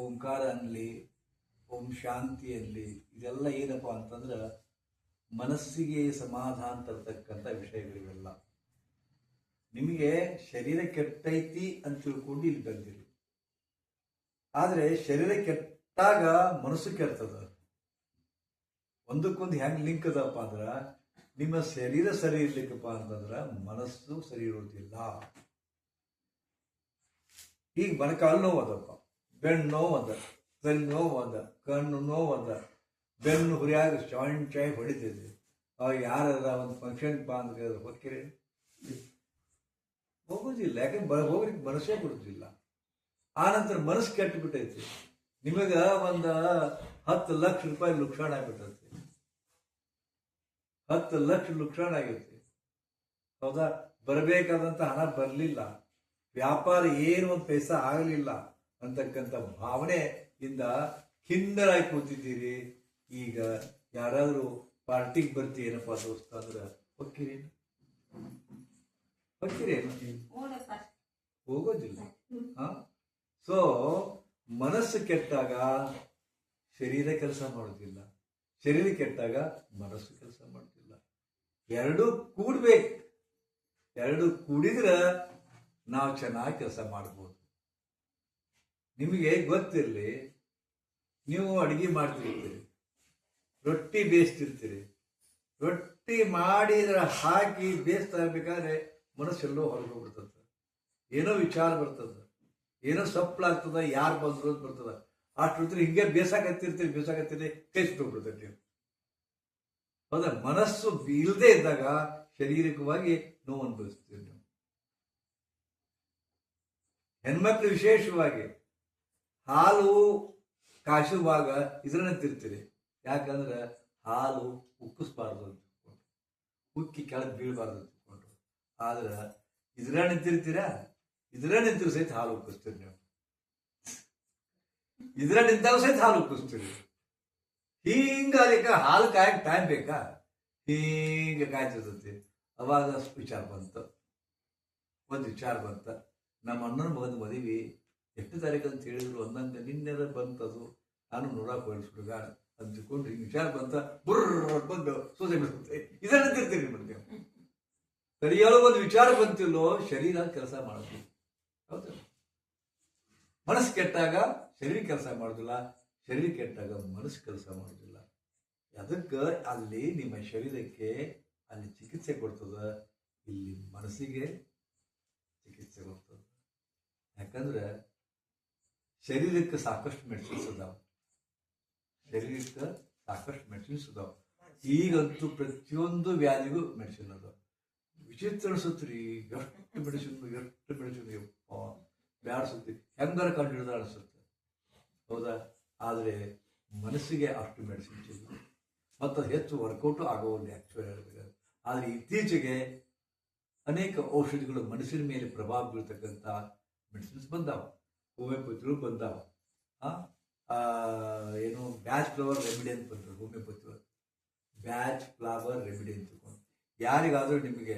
ಓಂಕಾರ ಅನ್ನಲಿ, ಓಂ ಶಾಂತಿ ಅನ್ನಲಿ, ಇದೆಲ್ಲ ಏನಪ್ಪ ಅಂತಂದ್ರೆ ಮನಸ್ಸಿಗೆ ಸಮಾಧಾನ ತರ್ತಕ್ಕಂಥ ವಿಷಯಗಳಿವೆಲ್ಲ. ನಿಮಗೆ ಶರೀರ ಕೆಟ್ಟೈತಿ ಅಂತ ತಿಳ್ಕೊಂಡು ಇಲ್ಲಿ ಬಂದಿರಿ. ಆದರೆ ಶರೀರ ಕೆಟ್ಟಾಗ ಮನಸ್ಸು ಕೆಡ್ತದ. ಒಂದಕ್ಕೊಂದು ಹೆಂಗ್ ಲಿಂಕ್ ಅದಪ್ಪ ಅಂದ್ರ, ನಿಮ್ಮ ಶರೀರ ಸರಿ ಇರ್ಲಿಕ್ಕಪ್ಪ ಅಂತಂದ್ರ ಮನಸ್ಸು ಸರಿ ಇರೋದಿಲ್ಲ. ಈಗ ಮೊಣಕಾಲು ನೋವು ಅದಪ್ಪ, ಬೆನ್ನು ನೋವು ಅದ, ತಲೆ ನೋವು ಅದ, ಕಣ್ಣು ನೋವು ಅದ, ಬೆನ್ನು ಹುರಿಯಾಗ ಚಾಯ್ ಹೊಡಿತಿದ್ವಿ. ಅವಾಗ ಯಾರ ಒಂದು ಫಂಕ್ಷನ್ ಬಾ ಅಂದ್ರೆ ಹೋಗ್ತೀರಿ? ಹೋಗುದಿಲ್ಲ. ಯಾಕಂದ್ರೆ ಹೋಗ್ಲಿಕ್ಕೆ ಮನಸ್ಸೇ ಬಿಡುದಿಲ್ಲ. ಆನಂತರ ಮನಸ್ಸು ಕೆಟ್ಟು ಬಿಟ್ಟೈತಿ. ನಿಮಗ ಒಂದು 10 ಲಕ್ಷ ರೂಪಾಯಿ ಲುಕ್ಷಾಣ ಆಗ್ಬಿಟ್ಟೈತಿ. 10 ಲಕ್ಷ ಲುಕ್ಷಾಣ ಆಗೈತಿ. ಹೌದಾ? ಬರಬೇಕಾದಂತ ಹಣ ಬರಲಿಲ್ಲ, ವ್ಯಾಪಾರ ಏನು ಒಂದು ಪೈಸಾ ಆಗಲಿಲ್ಲ ಅಂತಕ್ಕಂಥ ಭಾವನೆಯಿಂದ ಖಿನ್ನರಾಗಿ ಕೂತಿದ್ದೀರಿ. ಈಗ ಯಾರಾದ್ರೂ ಪಾರ್ಟಿಗೆ ಬರ್ತಿ ಏನಪ್ಪಾ ದೋಸ್ತ ಅಂದ್ರೆ ಹೋಗ್ತೀರೇನು? ಹೋಗೋದಿಲ್ಲ. ಸೊ ಮನಸ್ಸು ಕೆಟ್ಟಾಗ ಶರೀರ ಕೆಲಸ ಮಾಡೋದಿಲ್ಲ, ಶರೀರ ಕೆಟ್ಟಾಗ ಮನಸ್ಸು ಕೆಲಸ ಮಾಡೋದಿಲ್ಲ. ಎರಡೂ ಕೂಡ್ಬೇಕು. ಎರಡು ಕೂಡಿದ್ರೆ ನಾವು ಚೆನ್ನಾಗಿ ಕೆಲಸ ಮಾಡ್ಬೋದು. ನಿಮಗೆ ಗೊತ್ತಿರಲಿ, ನೀವು ಅಡಿಗೆ ಮಾಡ್ತಿರ್ತೀರಿ, ರೊಟ್ಟಿ ಬೇಯಿಸ್ತಿರ್ತೀರಿ. ರೊಟ್ಟಿ ಮಾಡಿದ್ರೆ ಹಾಕಿ ಬೇಯಿಸ್ತಾ ಇರ್ಬೇಕಾದ್ರೆ ಮನಸ್ಸೆಲ್ಲೋ ಹೊರಗೆ ಹೋಗ್ಬಿಡ್ತದ. ಏನೋ ವಿಚಾರ ಬರ್ತದ, ಏನೋ ಸಪ್ಪಳಾಗ್ತದ, ಯಾರು ಬಂದ್ರು ಅಂತ ಬರ್ತದ. ಅಷ್ಟು ಹಿಂಗೆ ಬೇಸಾಕತ್ತಿರ್ತೀರಿ, ಕೈ ಸುಟ್ಟೋಗ್ಬಿಡ್ತದೆ ನೀವು. ಹೌದಾ? ಮನಸ್ಸು ಇಲ್ಲದೆ ಇದ್ದಾಗ ಶಾರೀರಿಕವಾಗಿ ನೋವು ಅನುಭವಿಸ್ತೀರಿ ನೀವು. ಹೆಣ್ಮಕ್ಳು ವಿಶೇಷವಾಗಿ ಹಾಲು ಕಾಸುವಾಗ ಇದ್ರನ್ನ ತಿರ್ತೀರಿ. ಯಾಕಂದ್ರೆ ಹಾಲು ಉಕ್ಕಿಸ್ಬಾರ್ದು ಅಂತ ತಿಳ್ಕೊಂಡು, ಉಕ್ಕಿ ಕೆಳಗೆ ಬೀಳಬಾರ್ದು ಅಂತ ತಿಳ್ಕೊಂಡು. ಆದ್ರೆ ಇದ್ರ ನಿಂತಿರ್ತೀರಾ, ಇದ್ರ ನಿಂತಿರೋ ಸಹಿತ ಹಾಲು ಉಕ್ಕಿಸ್ತೀರಿ ನೀವು. ಇದ್ರ ನಿಂತಾಗ ಸಹಿತ ಹಾಲು ಉಕ್ಕಿಸ್ತೀರಿ. ಹಿಂಗ ಅದಕ್ಕೆ ಹಾಲು ಕಾಯಕ್ಕೆ ಟೈಮ್ ಬೇಕಾ? ಹಿಂಗೆ ಕಾಯ್ತಿರ್ತೈತಿ. ಅವಾಗ ವಿಚಾರ ಬಂತು, ಒಂದು ವಿಚಾರ ಬಂತ. ನಮ್ಮ ಅಣ್ಣನ ಮಗನ ಮದುವೆ ಎಷ್ಟು ತಾರೀಕು ಅಂತ ಹೇಳಿದ್ರು ಒಂದಂಗ ನಿನ್ನೆರ ಬಂತದು. ನಾನು ನೋಡಕ್ ಹೋಗಿಸ್ಬಿಡುಗ ಅಂದ್ಕೊಂಡು ಹಿಂಗೆ ವಿಚಾರ ಬಂತ, ಬುರ್ರ ಬಂದು ಸೋಸೆ ಬಿಡುತ್ತೆ. ಇದನ್ನ ತಿರ್ತೀರಿ ಮತ್ತೆ ಸರಿಯಾದ ಒಂದು ವಿಚಾರ ಬಂತಿಲ್ಲೋ, ಶರೀರ ಕೆಲಸ ಮಾಡುತ್ತೆ. ಹೌದು? ಮನಸ್ಸು ಕೆಟ್ಟಾಗ ಶರೀರ ಕೆಲಸ ಮಾಡೋದಿಲ್ಲ, ಶರೀರ ಕೆಟ್ಟಾಗ ಮನಸ್ಸು ಕೆಲಸ ಮಾಡೋದಿಲ್ಲ. ಅದಕ್ಕೆ ಅಲ್ಲಿ ನಿಮ್ಮ ಶರೀರಕ್ಕೆ ಅಲ್ಲಿ ಚಿಕಿತ್ಸೆ ಕೊಡ್ತದ, ಇಲ್ಲಿ ಮನಸ್ಸಿಗೆ ಚಿಕಿತ್ಸೆ ಕೊಡ್ತದ. ಯಾಕಂದ್ರೆ ಶರೀರಕ್ಕೆ ಸಾಕಷ್ಟು ಮೆಡಿಸಿನ್ಸ್ ಅದಾವ, ಶರೀರಕ್ಕೆ ಸಾಕಷ್ಟು ಮೆಡಿಸಿನ್ಸ್ ಅದಾವ. ಈಗಂತೂ ಪ್ರತಿಯೊಂದು ವ್ಯಾಧಿಗೂ ಮೆಡಿಸಿನ್ ಅದಾವ. ವಿಚಿತ್ರ ಅನಿಸುತ್ರಿ, ಎಷ್ಟು ಮೆಡಿಸಿನ್ ಬ್ಯಾಡ ಸುತ್ತಿ ಹೆಂಗಾರ ಕಂಡು ಹಿಡಿದ ಅನಿಸುತ್ತೆ. ಹೌದಾ? ಆದರೆ ಮನಸ್ಸಿಗೆ ಅಷ್ಟು ಮೆಡಿಸಿನ್ ಸಿಗ ಮತ್ತು ಹೆಚ್ಚು ವರ್ಕೌಟು ಆಗೋಲ್ಲ ಆ್ಯಕ್ಚುಲಿ ಹೇಳ್ಬೇಕಾದ್ರೆ. ಆದರೆ ಇತ್ತೀಚೆಗೆ ಅನೇಕ ಔಷಧಿಗಳು ಮನಸ್ಸಿನ ಮೇಲೆ ಪ್ರಭಾವ ಬೀಳ್ತಕ್ಕಂಥ ಮೆಡಿಸಿನ್ಸ್ ಬಂದಾವ, ಹೋಮಿಯೋಪತಿಗಳು ಬಂದಾವ. ಏನು ಬ್ಯಾಚ್ ಫ್ಲವರ್ ರೆಮಿಡಿ ಅಂತ ಬಂದರು ಹೋಮಿಯೋಪತಿ ಒಳಗೆ. ಬ್ಯಾಚ್ ಫ್ಲವರ್ ರೆಮಿಡಿ ಅಂತ ತಿಳ್ಕೊಂಡು ಯಾರಿಗಾದರೂ ನಿಮಗೆ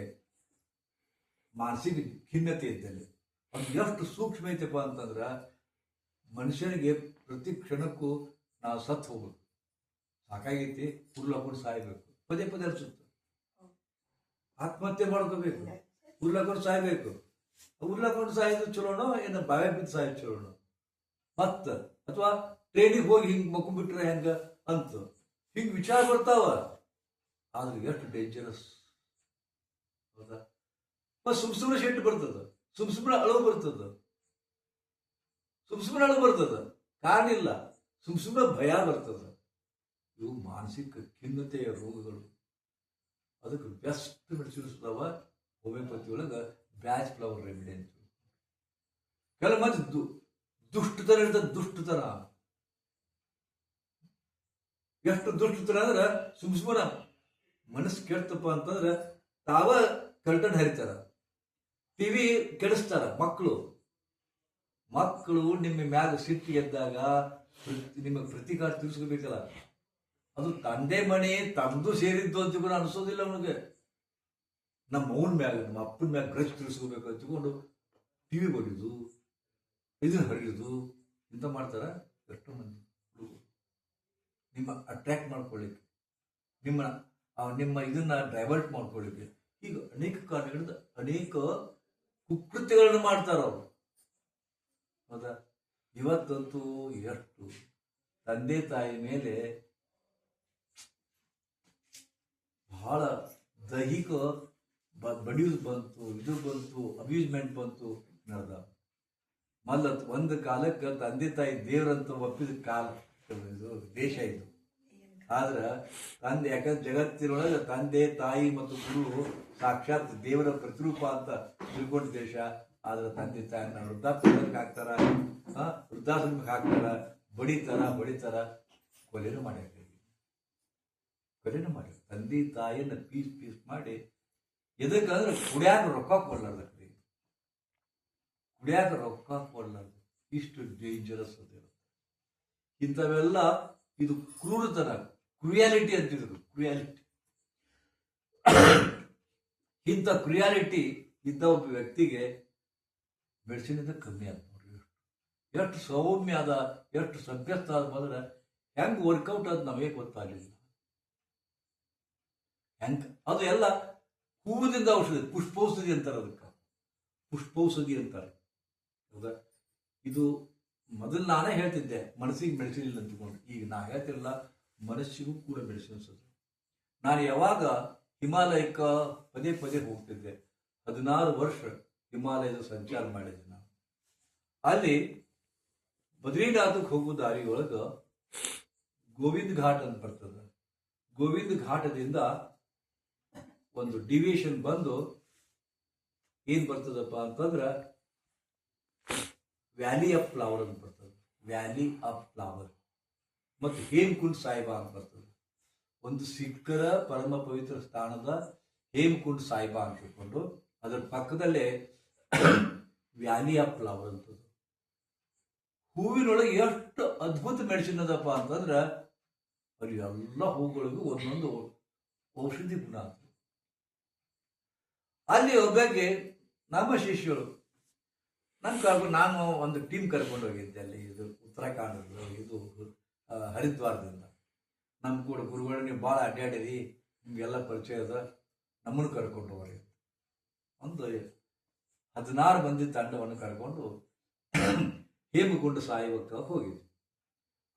ಮಾನಸಿಕ ಖಿನ್ನತೆ ಇದ್ದಲ್ಲಿ ಅದು ಎಷ್ಟು ಸೂಕ್ಷ್ಮ ಐತಪ್ಪ ಅಂತಂದ್ರೆ, ಮನುಷ್ಯನಿಗೆ ಪ್ರತಿ ಕ್ಷಣಕ್ಕೂ ನಾವು ಸತ್ತು ಹೋಗ್ಬೇಕು, ಸಾಕಾಗೈತಿ, ಉರ್ಲಾಕೊಂಡು ಸಾಯ್ಬೇಕು, ಪದೇ ಪದೇ ಅನ್ಸುತ್ತೆ. ಆತ್ಮಹತ್ಯೆ ಮಾಡ್ಕೋಬೇಕು, ಉರ್ಲಾಕೊಂಡು ಸಾಯ್ಬೇಕು. ಉರ್ಲಾಕೊಂಡು ಸಾಯೋದು ಚಲೋನೋ ಏನು ಬಾವೆ ಬಿದ್ದು ಸಾಯೋದು ಚಲೋನೋ? ಮತ್ತ ಅಥವಾ ಟ್ರೈನಿಗೆ ಹೋಗಿ ಹಿಂಗೆ ಮಕ್ಕೊಂಡ್ಬಿಟ್ರೆ ಹೆಂಗ ಅಂತ ಹಿಂಗೆ ವಿಚಾರ ಬರ್ತಾವ. ಆದ್ರೆ ಎಷ್ಟು ಡೇಂಜರಸ್. ಹೌದಾ? ಸುಮ್ಸುಮ್ನೆ ಶೆಟ್ಟು ಬರ್ತದ, ಸುಮ್ಸುಮ್ನೆ ಅಳವು ಬರ್ತದ, ಸುಮ್ಸುಮ್ನೆ ಅಳವು ಬರ್ತದ, ಕಾರಣ ಇಲ್ಲ, ಸುಮ್ಸುಮ್ನೆ ಭಯ ಬರ್ತದ. ಇವು ಮಾನಸಿಕ ಖಿನ್ನತೆಯ ರೋಗಗಳು. ಅದಕ್ಕೆ ಬೆಸ್ಟ್ ಮೆಡಿಸಿನ್ಸ್ ಅದಾವ ಹೋಮಿಯೋಪತಿ ಒಳಗೆ, ಬ್ಯಾಚ್ ಫ್ಲವರ್ ರೆಮಿಡಿ ಅಂತ. ಕೆಲವು ಮಂದಿ ದುಷ್ಟತನ ಇರ್ತದ, ದುಷ್ಟತನ. ಎಷ್ಟು ದುಷ್ಟತನ ಅಂದ್ರೆ ಸುಮ್ಸುಮನ ಮನಸ್ಸು ಕೆಡ್ತಪ್ಪ ಅಂತಂದ್ರೆ ತಾವ ಕರ್ಟನ್ ಹರಿತಾರ, ಟಿವಿ ಕೆಡಿಸ್ತಾರ. ಮಕ್ಕಳು ನಿಮ್ಮ ಮ್ಯಾಗ ಸಿಟ್ಟು ಎದ್ದಾಗ ನಿಮಗೆ ಪ್ರತಿಕಾರ ತೀರ್ಸ್ಕೋಬೇಕಲ್ಲ. ಅದು ತಂದೆ ಮನೆ ತಮ್ದು ಸೇರಿದ್ದು ಅಂತ ಕೂಡ ಅನಿಸೋದಿಲ್ಲ ಅವನಿಗೆ. ನಮ್ಮ ಅವನ ಮ್ಯಾಗ, ನಮ್ಮ ಅಪ್ಪನ ಮ್ಯಾಗ ಗ್ರಚ್ ತಿರ್ಸ್ಕೋಬೇಕು ಅಂತ್ಕೊಂಡು ಟಿವಿ ಬಡಿದು ಇದನ್ನ ಹರಿಯೋದು ಇಂಥ ಮಾಡ್ತಾರ. ಎಷ್ಟೋ ಮಂದಿ ಹುಡುಗರು ನಿಮ್ಮ ಅಟ್ರಾಕ್ಟ್ ಮಾಡ್ಕೊಳ್ಳಿಕ್ಕೆ, ನಿಮ್ಮ ಇದನ್ನ ಡೈವರ್ಟ್ ಮಾಡ್ಕೊಳ್ಳಿಕ್ಕೆ ಈಗ ಅನೇಕ ಕಾರಣಗಳಿಂದ ಅನೇಕ ಕುಕೃತ್ಯಗಳನ್ನು ಮಾಡ್ತಾರ ಅವರು. ಹೌದಾ? ಇವತ್ತಂತೂ ಎಷ್ಟು ತಂದೆ ತಾಯಿ ಮೇಲೆ ಬಹಳ ದೈಹಿಕ ಬಡಿಯೂಸ್ ಬಂತು, ಇದು ಬಂತು, ಅಬ್ಯೂಸ್ಮೆಂಟ್ ಬಂತು ನಡೆದ. ಮೊದಲ ಒಂದು ಕಾಲಕ್ಕೆ ತಂದೆ ತಾಯಿ ದೇವರಂತ ಒಪ್ಪಿದ ಕಾಲ ಇದು ದೇಶ ಇದು. ಆದ್ರೆ ಯಾಕಂದ್ರೆ ಜಗತ್ತಿನೊಳಗೆ ತಂದೆ ತಾಯಿ ಮತ್ತು ಗುರು ಸಾಕ್ಷಾತ್ ದೇವರ ಪ್ರತಿರೂಪ ಅಂತ ತಿಳ್ಕೊಂಡ ದೇಶ. ಆದ್ರೆ ತಂದೆ ತಾಯಿನ ವೃದ್ಧಾಶ್ರಮಕ್ಕೆ ಹಾಕ್ತಾರ, ವೃದ್ಧಾಶ್ರಮಕ್ಕೆ ಹಾಕ್ತಾರ, ಬಡಿತಾರ, ಕೊಲೆನೂ ಮಾಡ್ಯಾರ. ತಂದೆ ತಾಯಿಯನ್ನ ಪೀಸ್ ಮಾಡಿ ಎದಕ್ಕಂದ್ರೆ ಕುಡಿಯಾಕ ರೊಕ್ಕ ಕೊಡ್ಲಾರ್ದ, ಇಷ್ಟು ಡೇಂಜರಸ್ ಅಂತ ಇರುತ್ತೆ. ಇಂಥವೆಲ್ಲ ಇದು ಕ್ರೂರತನ, ಕ್ರುಯಾಲಿಟಿ ಅಂತಿದ್ರು. ಇಂಥ ಕ್ರುಯಾಲಿಟಿ ಇದ್ದ ಒಬ್ಬ ವ್ಯಕ್ತಿಗೆ ಮೆಡಿಸಿನ್ ಕಮ್ಮಿ ಆದ ನೋಡ್ರಿ. ಎಷ್ಟು ಸೌಮ್ಯ ಅದ, ಎಷ್ಟು ಸಭ್ಯಸ್ಥ ಆದ ಬಂದ್ರೆ ಹೆಂಗ್ ವರ್ಕೌಟ್ ಆದ ನಮಗೆ ಗೊತ್ತಾಗಲಿಲ್ಲ. ಹೆಂಗ್ ಅದು ಎಲ್ಲ ಹೂವಿನಿಂದ ಔಷಧಿ, ಪುಷ್ಪೌಷಧಿ ಅಂತಾರೆ ಅದಕ್ಕೆ, ಪುಷ್ಪೌಷಧಿ ಅಂತಾರೆ. ಹೌದಾ? ಇದು ಮೊದಲು ನಾನೇ ಹೇಳ್ತಿದ್ದೆ ಮನಸ್ಸಿಗೆ ಮೆಡಿಸಿನ್ ಇಲ್ಲ ಅಂದ್ಕೊಂಡು. ಈಗ ನಾ ಹೇಳ್ತಿರಲ್ಲ, ಮನಸ್ಸಿಗೂ ಕೂಡ ಮೆಡಿಸಿನ್ಸ್ ಅದು. ನಾನು ಯಾವಾಗ ಹಿಮಾಲಯಕ್ಕೆ ಪದೇ ಹೋಗ್ತಿದ್ದೆ, 16 ವರ್ಷ ಹಿಮಾಲಯದ ಸಂಚಾರ ಮಾಡಿದ್ದೆ ನಾನು. ಅಲ್ಲಿ ಬದ್ರಿನಾಥಕ್ಕೆ ಹೋಗೋ ದಾರಿ ಒಳಗ ಗೋವಿಂದ ಘಾಟ್ ಅಂತ ಬರ್ತದೆ. ಗೋವಿಂದ ಘಾಟದಿಂದ ಒಂದು ಡಿವಿಯೇಷನ್ ಬಂದು ಏನ್ ಬರ್ತದಪ್ಪ ಅಂತಂದ್ರ ವ್ಯಾಲಿ ಆಫ್ ಫ್ಲವರ್ ಅಂತ ಬರ್ತದೆ. ವ್ಯಾಲಿ ಆಫ್ ಫ್ಲವರ್ ಮತ್ತು ಹೇಮಕುಂಡ್ ಸಾಯಿಬಾ ಅಂತ ಬರ್ತದೆ. ಒಂದು ಸಿಖ್ಖರ ಪರಮ ಪವಿತ್ರ ಸ್ಥಾನದ ಹೇಮಕುಂಡ್ ಸಾಯಿಬಾ ಅಂತ ತಿಳ್ಕೊಂಡು ಅದರ ಪಕ್ಕದಲ್ಲೇ ವ್ಯಾಲಿ ಆಫ್ ಫ್ಲವರ್ ಅಂತದ್ದು. ಹೂವಿನೊಳಗೆ ಎಷ್ಟು ಅದ್ಭುತ ಮೆಡಿಸಿನ್ ಅದಪ್ಪ ಅಂತಂದ್ರ ಅಲ್ಲಿ ಎಲ್ಲ ಹೂಗಳಿಗೂ ಒಂದೊಂದು ಔಷಧಿ ಗುಣ ಅಂತ. ಅಲ್ಲಿ ಒಬ್ಬಗೆ ನಮ್ಮ ಶಿಷ್ಯರು ನಾನು ಒಂದು ಟೀಮ್ ಕರ್ಕೊಂಡು ಹೋಗಿದ್ದೆ. ಅಲ್ಲಿ ಇದು ಉತ್ತರಾಖಂಡ, ಇದು ಹರಿದ್ವಾರದಿಂದ. ನಮ್ಮ ಕೂಡ ಗುರುಗಳು ನೀವು ಭಾಳ ಅಡ್ಡಾಡಿರಿ, ನಿಮ್ಗೆಲ್ಲ ಪರಿಚಯ ಅದ, ನಮ್ಮನ್ನು ಕರ್ಕೊಂಡು ಹೋಗ್ರಿ. ಒಂದು 16 ಮಂದಿ ತಂಡವನ್ನು ಕರ್ಕೊಂಡು ಹೇಮಕುಂಡ ಸಾಯಿಬಕ್ಕೆ ಹೋಗಿದ್ವಿ.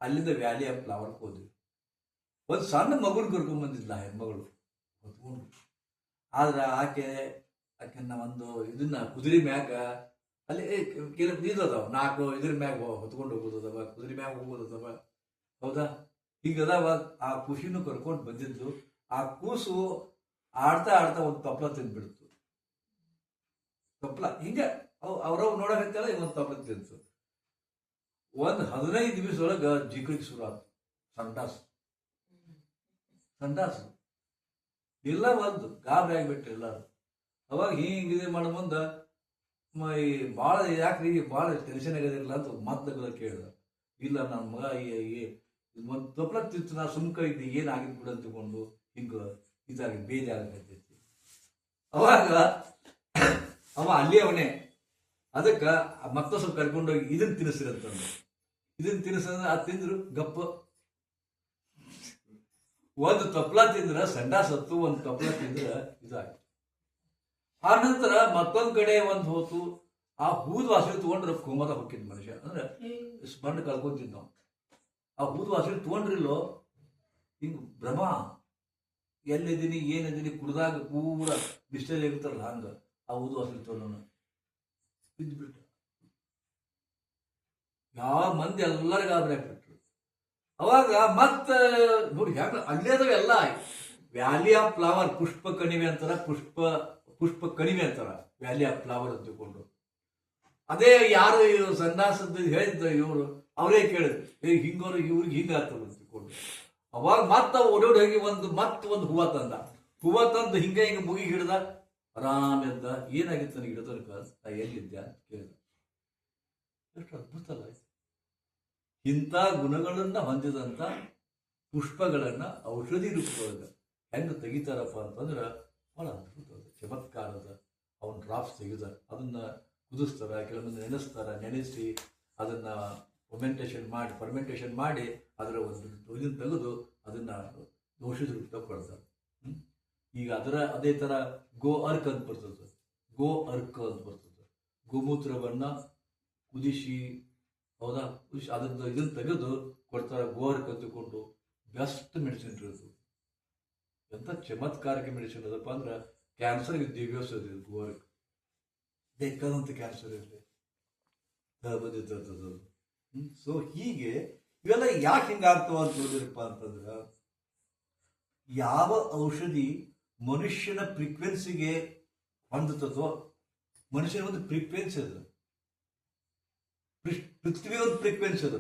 ಅಲ್ಲಿಂದ ವ್ಯಾಲಿ ಆಫ್ ಫ್ಲವರ್ಗೆ ಹೋದ್ವಿ. ಒಂದು ಸಣ್ಣ ಮಗುನ ಕರ್ಕೊಂಡ್ ಬಂದಿದ್ಲ ಹೆಣ್ಮಗಳು ಹೊತ್ಕೊಂಡು. ಆದ್ರೆ ಆಕೆ ಒಂದು ಇದನ್ನ ಕುದುರೆ ಮ್ಯಾಗ ಅಲ್ಲಿ ಕೆಲವು ಇದಾವ, 4 ಇದ್ರ ಮ್ಯಾಗ ಹೊತ್ಕೊಂಡು ಹೋಗೋದವ, ಕುದುರೆ ಮ್ಯಾಗ ಹೋಗೋದವ. ಹೌದಾ? ಹಿಂಗದಾವ. ಆ ಖುಷಿನೂ ಕರ್ಕೊಂಡು ಬಂದಿದ್ದು. ಆ ಕೂಸು ಆಡ್ತಾ ಒಂದು ತಪ್ಪಲ ತಿಂದ್ಬಿಡ್ತು. ತಪ್ಪಲ ಹಿಂಗ ಅವ್ರವ್ ನೋಡಕತ್ತಲ್ಲ, ಒಂದು ತಪ್ಪಲ ತಿಂತು. ಒಂದು 15 ದಿವಸದೊಳಗ ಜಿಗ್ರಿಗೆ ಶುರು ಆಯ್ತು. ಸಂಡಾಸು ಎಲ್ಲ ಒಂದು ಗಾಬರಿ ಆಗಿಬಿಟ್ರು ಎಲ್ಲಾರು. ಅವಾಗ ಹಿಂಗಿದೆ ಮಾಡೋ ಮುಂದ ಭಾಳ ಯಾಕ್ರಿ ಭಾಳ ಟೆನ್ಷನ್ ಆಗೋದಿಲ್ಲ ಅಂತ ಮಾತುಗಳ ಕೇಳಿದ. ಇಲ್ಲ ನನ್ನ ಮಗ ಒಂದು ತಪ್ಪಲ ತಿಂತು, ನಾ ಸುಮ್ಕ ಇದ್ದೆ, ಏನಾಗಿದ್ ಬಿಡ ಅಂತಕೊಂಡು ಹಿಂಗ ಇದಾಗಿ ಬೇಜಾರಾಗತೈತಿ. ಅವಾಗ ಅವ ಅಲ್ಲಿ ಅವನೇ ಅದಕ್ಕ ಮತ್ತೊಂದು ಸ್ವಲ್ಪ ಕರ್ಕೊಂಡೋಗಿ ಇದನ್ನ ತಿನ್ನಿಸಿರಂತಂದು. ಇದನ್ನ ತಿನ್ನಿಸಂದ್ರೆ ಅದು ತಿಂದ್ರು ಗಪ್ಪ. ಒಂದು ತಪ್ಪಲ ತಿಂದ್ರ ಸಂಡಾಸತ್ತು, ಒಂದು ತಪ್ಪಲ ತಿಂದ್ರ ಇದಾಯ್ತು. ಆ ನಂತರ ಮತ್ತೊಂದ್ ಕಡೆ ಒಂದು ಹೋತು. ಆ ಹೂದ್ ವಾಸನೆ ತಗೊಂಡ್ರೆ ಕೋಮದ ಹೊಕ್ಕಿದ್ ಮನುಷ್ಯ, ಅಂದ್ರೆ ಸ್ಮರಣ ಕಳ್ಕೊಂತಿದ್ ನಾವು. ಆ ಹೂದ್ ವಾಸನೆ ತಗೊಂಡ್ರಿಲ್ಲೋ ಹಿಂಗ ಭ್ರಮ, ಎಲ್ಲಿದ್ದೀನಿ ಏನಿದ್ದೀನಿ, ಕುಡ್ದಾಗ ಪೂರ ಬಿಸ್ಟಲ್ಲಿ ಇರ್ತಾರಲ್ಲ ಹಂಗ ಆ ಹೂದ್ ವಾಸನೆ ತಗೊಂಡ ಬಿದ್ದುಬಿಟ್ಟ. ಯಾವ ಮಂದಿ ಎಲ್ಲರಿಗೂ ಗಾಬರಿ ಆಗ್ಬಿಟ್ರು. ಅವಾಗ ಮತ್ತ ನೋಡಿ ಯಾಕೆ ಅಲ್ಲೇ ಅದಾವ ಎಲ್ಲ. ವ್ಯಾಲಿ ಆಫ್ ಫ್ಲವರ್, ಪುಷ್ಪ ಕಣಿವೆ ಅಂತಾರ, ಪುಷ್ಪ ಕಣಿವೆ ಅಂತಾರ ವ್ಯಾಲಿ ಆಫ್ ಫ್ಲವರ್ ಅಂತ ತಿಳ್ಕೊಂಡು. ಅದೇ ಯಾರು ಸಂದಾಸದ ಹೇಳಿದ ಇವರು ಅವರೇ ಕೇಳಿದ್ರು, ಹಿಂಗೋರು ಇವ್ರಿಗೆ ಹಿಂಗಾಗ್ತದ ಅಂತ ತಿಳ್ಕೊಂಡು. ಅವಾಗ ಮತ್ತ ಓಡೋಡಿ ಹೋಗಿ ಒಂದು ಹೂವ ತಂದು ಹಿಂಗೆ ಮುಗಿ ಹಿಡ್ದ, ಆರಾಮ್ ಎದ್ದ. ಏನಾಗಿತ್ತು ನನಗೆ ಹಿಡಿದೋರ್ಕ, ನಾ ಎಲ್ಲಿದ್ದೆ ಅಂತ ಕೇಳಿದ. ಎಷ್ಟು ಅದ್ಭುತ ಅಲ್ಲ. ಇಂಥ ಗುಣಗಳನ್ನ ಹೊಂದಿದಂತ ಪುಷ್ಪಗಳನ್ನ ಔಷಧಿ ರೂಪದೊಳಗ ಹೆಂಗ ತೆಗಿತಾರಪ್ಪ ಅಂತಂದ್ರೆ ಬಹಳ ಅದ್ಭುತ, ಚಮತ್ಕಾರದ. ಅವನ್ ಡ್ರಾಪ್ಸ್ ತೆಗಿದ, ಅದನ್ನ ಕುದಿಸ್ತಾರ, ಕೆಲವೊಂದು ನೆನೆಸ್ತಾರ, ನೆನೆಸಿ ಅದನ್ನ ಫರ್ಮೆಂಟೇಷನ್ ಮಾಡಿ ಅದರ ಒಂದು ಇದನ್ನು ತೆಗೆದು ಅದನ್ನು ಔಷಧಿ ರೂಪ ಕೊಡ್ತಾರೆ. ಈಗ ಅದೇ ಥರ ಗೋ ಅರ್ಕ್ ಅಂತ ಬರ್ತದೆ. ಗೋಮೂತ್ರವನ್ನು ಕುದಿಸಿ, ಹೌದಾ, ಅದನ್ನು ಇದನ್ನು ತೆಗೆದು ಕೊಡ್ತಾರೆ. ಗೋ ಅರ್ಕ್ ಅಂತಕೊಂಡು ಬೆಸ್ಟ್ ಮೆಡಿಸಿನ್ ಇರೋದು. ಎಂಥ ಚಮತ್ಕಾರಿಕ ಮೆಡಿಸಿನ್ ಅದಪ್ಪ ಅಂದ್ರೆ ಕ್ಯಾನ್ಸರ್ಗೆ ದಿವ್ಯೋಷಧಿ ಇದು ಗೋ ಅರ್ಕ್. ಬೇಕಾದಂಥ ಕ್ಯಾನ್ಸರ್ ಇರಲಿ ಬಂದಿರ್ತದೆ. ಸೊ ಹೀಗೆ ಇವೆಲ್ಲ ಯಾಕೆ ಹಿಂಗಾಗ್ತವ ಅಂತ ನೋಡಿರಪ್ಪ ಅಂತಂದ್ರೆ, ಯಾವ ಔಷಧಿ ಮನುಷ್ಯನ ಫ್ರೀಕ್ವೆನ್ಸಿಗೆ ಹೊಂದುತ್ತದೋ, ಮನುಷ್ಯನ ಒಂದು ಫ್ರೀಕ್ವೆನ್ಸಿ ಅದ, ಪೃಥ್ವಿ ಒಂದು ಫ್ರೀಕ್ವೆನ್ಸಿ ಅದ,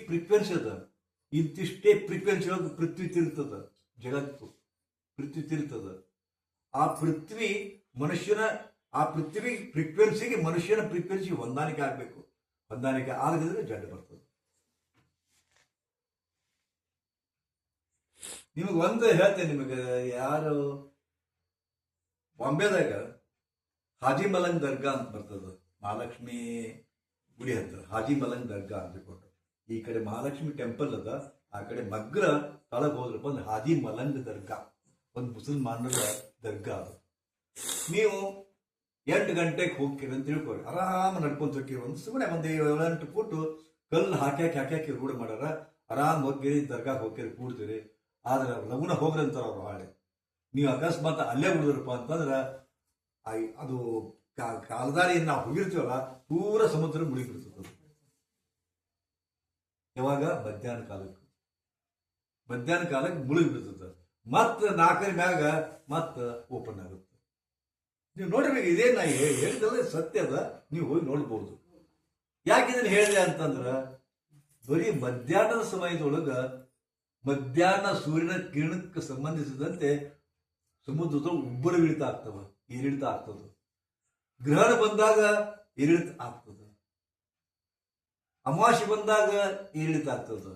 ಫ್ರೀಕ್ವೆನ್ಸಿ ಅದ. ಇಂತಿಷ್ಟೇ ಫ್ರೀಕ್ವೆನ್ಸಿ ಒಳಗೆ ಪೃಥ್ವಿ ತಿರುಗ್ತದ, ಜಗತ್ತು ಪೃಥ್ವಿ ತಿರುಗ್ತದ. ಆ ಪೃಥ್ವಿ ಫ್ರೀಕ್ವೆನ್ಸಿಗೆ ಮನುಷ್ಯನ ಫ್ರೀಕ್ವೆನ್ಸಿ ಹೊಂದಾಣಿಕೆ ಆಗಬೇಕು. ಹೊಂದಾಣಿಕೆ ಆಗದಿದ್ರೆ ಜಡ್ಡು ಬರ್ತದೆ. ನಿಮಗೆ ಒಂದು ಹೇಳ್ತೇನೆ, ನಿಮಗೆ ಯಾರು ಬಾಂಬೆದಾಗ ಹಾಜಿ ಮಲಂಗ್ ದರ್ಗಾ ಅಂತ ಬರ್ತದ, ಮಹಾಲಕ್ಷ್ಮಿ ಗುಡಿ ಹತ್ರ ಹಾಜಿ ಮಲಂಗ್ ದರ್ಗಾ ಅಂದ್ಬಿಟ್ಟು. ಈ ಕಡೆ ಮಹಾಲಕ್ಷ್ಮಿ ಟೆಂಪಲ್ ಅದ, ಆ ಕಡೆ ಮಗ್ರ ತಳಗ್ ಹೋದ್ರಪ್ಪ ಒಂದು ಹಾಜಿ ಮಲಂಗ್ ದರ್ಗಾ, ಒಂದು ಮುಸಲ್ಮಾನರ ದರ್ಗಾ ಅದು. ನೀವು 8 ಗಂಟೆಗೆ ಹೋಗ್ತೀರಿ ಅಂತ ತಿಳ್ಕೊರಿ, ಆರಾಮ ನಡ್ಕೊಂತ ಹೋಗ್ತೀರಿ. ಒಂದು ಸುಮ್ಮನೆ ಒಂದು 7-8 ಫುಟ್ ಕಲ್ಲು ಹಾಕಿ ರೂಢ ಮಾಡ್ಯಾರ. ಆರಾಮ್ ಹೋಗ್ತೀರಿ, ದರ್ಗಾಗೆ ಹೋಗ್ತೀರಿ, ಕೂಡ್ತೀರಿ. ಆದ್ರೆ ಲಗುನ ಹೋಗ್ರಂತಾರ ಅವ್ರು ಹಾಳೆ. ನೀವು ಅಕಸ್ಮಾತ್ ಅಲ್ಲೇ ಉಳಿದ್ರಪ್ಪ ಅಂತಂದ್ರೆ ಅದು ಕಾಲದಾರಿ ನಾವು ಹೋಗಿರ್ತೀವಲ್ಲ, ಪೂರ ಸಮುದ್ರ ಮುಳುಗಿಬಿಡ್ತದೆ. ಯಾವಾಗ ಮಧ್ಯಾಹ್ನ ಕಾಲಕ್ಕೆ ಮುಳುಗಿಬಿಡ್ತದೆ. ಮತ್ತೆ 4 ಮ್ಯಾಗ ಮತ್ತೆ ಓಪನ್ ಆಗುತ್ತೆ. ನೀವು ನೋಡಿರ್ಬೇಕು. ಇದೇ ನಾ ಹೇಳಿದಲ್ಲ ಸತ್ಯ ಅದ, ನೀವು ಹೋಗಿ ನೋಡ್ಬೋದು. ಯಾಕೆ ಇದನ್ನು ಹೇಳಿದೆ ಅಂತಂದ್ರೆ, ಬರೀ ಮಧ್ಯಾಹ್ನದ ಸಮಯದೊಳಗ ಮಧ್ಯಾಹ್ನ ಸೂರ್ಯನ ಕಿರಣಕ್ಕೆ ಸಂಬಂಧಿಸಿದಂತೆ ಸಮುದ್ರದ ಉಬ್ಬರ ಇಳಿತ ಆಗ್ತವ, ಏರಿಳಿತ ಆಗ್ತದ. ಗ್ರಹಣ ಬಂದಾಗ ಏರಿಳಿತ ಆಗ್ತದ, ಅಮಾವಾಸ್ಯೆ ಬಂದಾಗ ಏರಿಳಿತ ಆಗ್ತದ,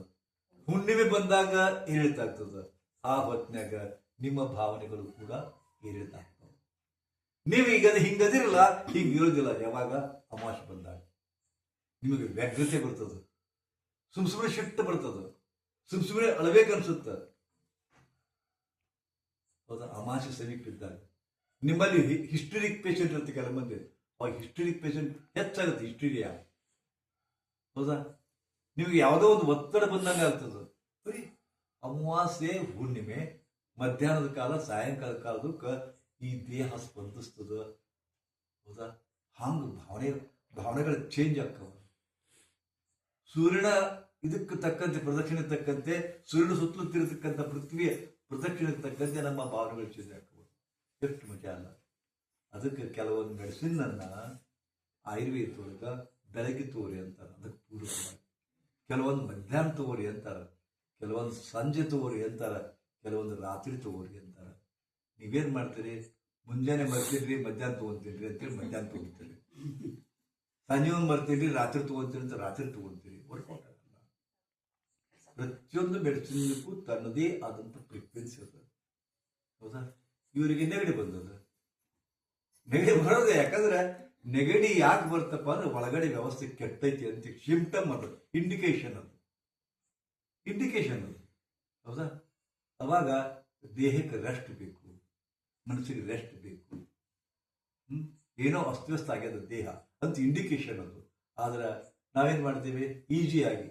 ಹುಣ್ಣಿಮೆ ಬಂದಾಗ ಏರಿಳಿತ ಆಗ್ತದ. ಆ ಹೊತ್ತಿನಾಗ ನಿಮ್ಮ ಭಾವನೆಗಳು ಕೂಡ ಏರಿಳಿತ ಆಗ್ತವೆ. ನೀವು ಈಗ ಹಿಂಗದಿರಲ್ಲ, ಹಿಂಗೆ ಇರೋದಿಲ್ಲ. ಯಾವಾಗ ಅಮಾವಾಸ್ಯೆ ಬಂದಾಗ ನಿಮಗೆ ವ್ಯಗ್ರತೆ ಬರ್ತದ, ಸುಮ್ಮನೆ ಶಿಟ್ಟು ಬರ್ತದ, ಸುಮ್ಮನೆ ಅಳಬೇಕನ್ಸುತ್ತ. ಹೌದಾ? ಅಮಾವಾಸ್ಯೆ ಸಮೀಪ ಇದ್ದಾಗ ನಿಮ್ಮಲ್ಲಿ ಹಿಸ್ಟರಿಕ್ ಪೇಷಂಟ್ ಇರುತ್ತೆ ಕೆಲ ಮಂದಿ. ಅವಾಗ ಹಿಸ್ಟರಿಕ್ ಪೇಷಂಟ್ ಹೆಚ್ಚಾಗುತ್ತೆ, ಹಿಸ್ಟೀರಿಯಾ. ಹೌದಾ? ನಿಮಗೆ ಯಾವುದೋ ಒಂದು ಒತ್ತಡ ಬಂದಂಗೆ ಆಗ್ತದೆ. ಬರೀ ಅಮಾವಾಸ್ಯೆ, ಹುಣ್ಣಿಮೆ, ಮಧ್ಯಾಹ್ನದ ಕಾಲ, ಸಾಯಂಕಾಲ ಕಾಲದಕ್ಕೆ ಈ ದೇಹ ಸ್ಪಂದಿಸ್ತದ. ಹೌದಾ? ಹಂಗೆ ಭಾವನೆಗಳು ಚೇಂಜ್ ಆಗ್ತವ. ಸೂರ್ಯನ ಇದಕ್ಕೆ ತಕ್ಕಂತೆ, ಪ್ರದಕ್ಷಿಣೆ ತಕ್ಕಂತೆ, ಸೂರ್ಯನ ಸುತ್ತಲೂ ತಿರತಕ್ಕಂಥ ಪೃಥ್ವಿಯ ಪ್ರದಕ್ಷಿಣೆಗೆ ತಕ್ಕಂತೆ ನಮ್ಮ ಭಾವನೆಗಳು ಚೇಂಜ್ ಆಗ್ತವೆ. ಎಷ್ಟು ಮಜಾ ಅಲ್ಲ. ಅದಕ್ಕೆ ಕೆಲವೊಂದು ಮೆಡಿಸಿನ್ ಅನ್ನ ಆಯುರ್ವೇದದೊಳಗ ಬೆಳಗ್ಗೆ ತಗೋರಿ ಅಂತಾರೆ, ಅದಕ್ಕೆ ಪೂರಕವಾಗಿ. ಕೆಲವೊಂದು ಮಧ್ಯಾಹ್ನ ತಗೋರಿ ಅಂತಾರ, ಕೆಲವೊಂದು ಸಂಜೆ ತಗೋರಿ ಅಂತಾರ, ಕೆಲವೊಂದು ರಾತ್ರಿ ತಗೋರಿ ಅಂತಾರ. ನೀವೇನ್ ಮಾಡ್ತೀರಿ? ಮುಂಜಾನೆ ಮರ್ತೀರಿ, ಮಧ್ಯಾಹ್ನ ತಗೊಂತೀರಿ ಅಂತೇಳಿ ಮಧ್ಯಾಹ್ನ ತಗೊಂತೀರಿ, ಸಂಜೆ ಒಂದು ಮರ್ತೀರಿ, ರಾತ್ರಿ ತಗೊಂತೀರಿ ಅಂತ ರಾತ್ರಿ ತಗೊಂತೀರಿ. ವರ್ಕೌಟ್ ಆಗಲ್ಲ. ಪ್ರತಿಯೊಂದು ಮೆಡಿಸಿನ್ಗೂ ತನ್ನದೇ ಆದಂತ ಫ್ರೀಕ್ವೆನ್ಸಿ ಅದ. ಹೌದಾ? ಇವರಿಗೆ ನೆಗಡಿ ಬಂದದ. ನೆಗಡಿ ಬರೋದು ಯಾಕಂದ್ರೆ ನೆಗಡಿ ಯಾಕೆ ಬರ್ತಪ್ಪ ಅಂದ್ರೆ ಒಳಗಡೆ ವ್ಯವಸ್ಥೆ ಕೆಟ್ಟೈತಿ ಅಂತ ಸಿಂಪ್ಟಮ್ ಅದು, ಇಂಡಿಕೇಶನ್ ಅದು. ಹೌದಾ? ಅವಾಗ ದೇಹಕ್ಕೆ ರೆಸ್ಟ್ ಬೇಕು, ಮನಸ್ಸಿಗೆ ರೆಸ್ಟ್ ಬೇಕು. ಏನೋ ಅಸ್ತವ್ಯಸ್ತ ಆಗ್ಯದ ದೇಹ ಅಂತ ಇಂಡಿಕೇಶನ್ ಅದು. ಆದ್ರೆ ನಾವೇನ್ ಮಾಡ್ತೀವಿ?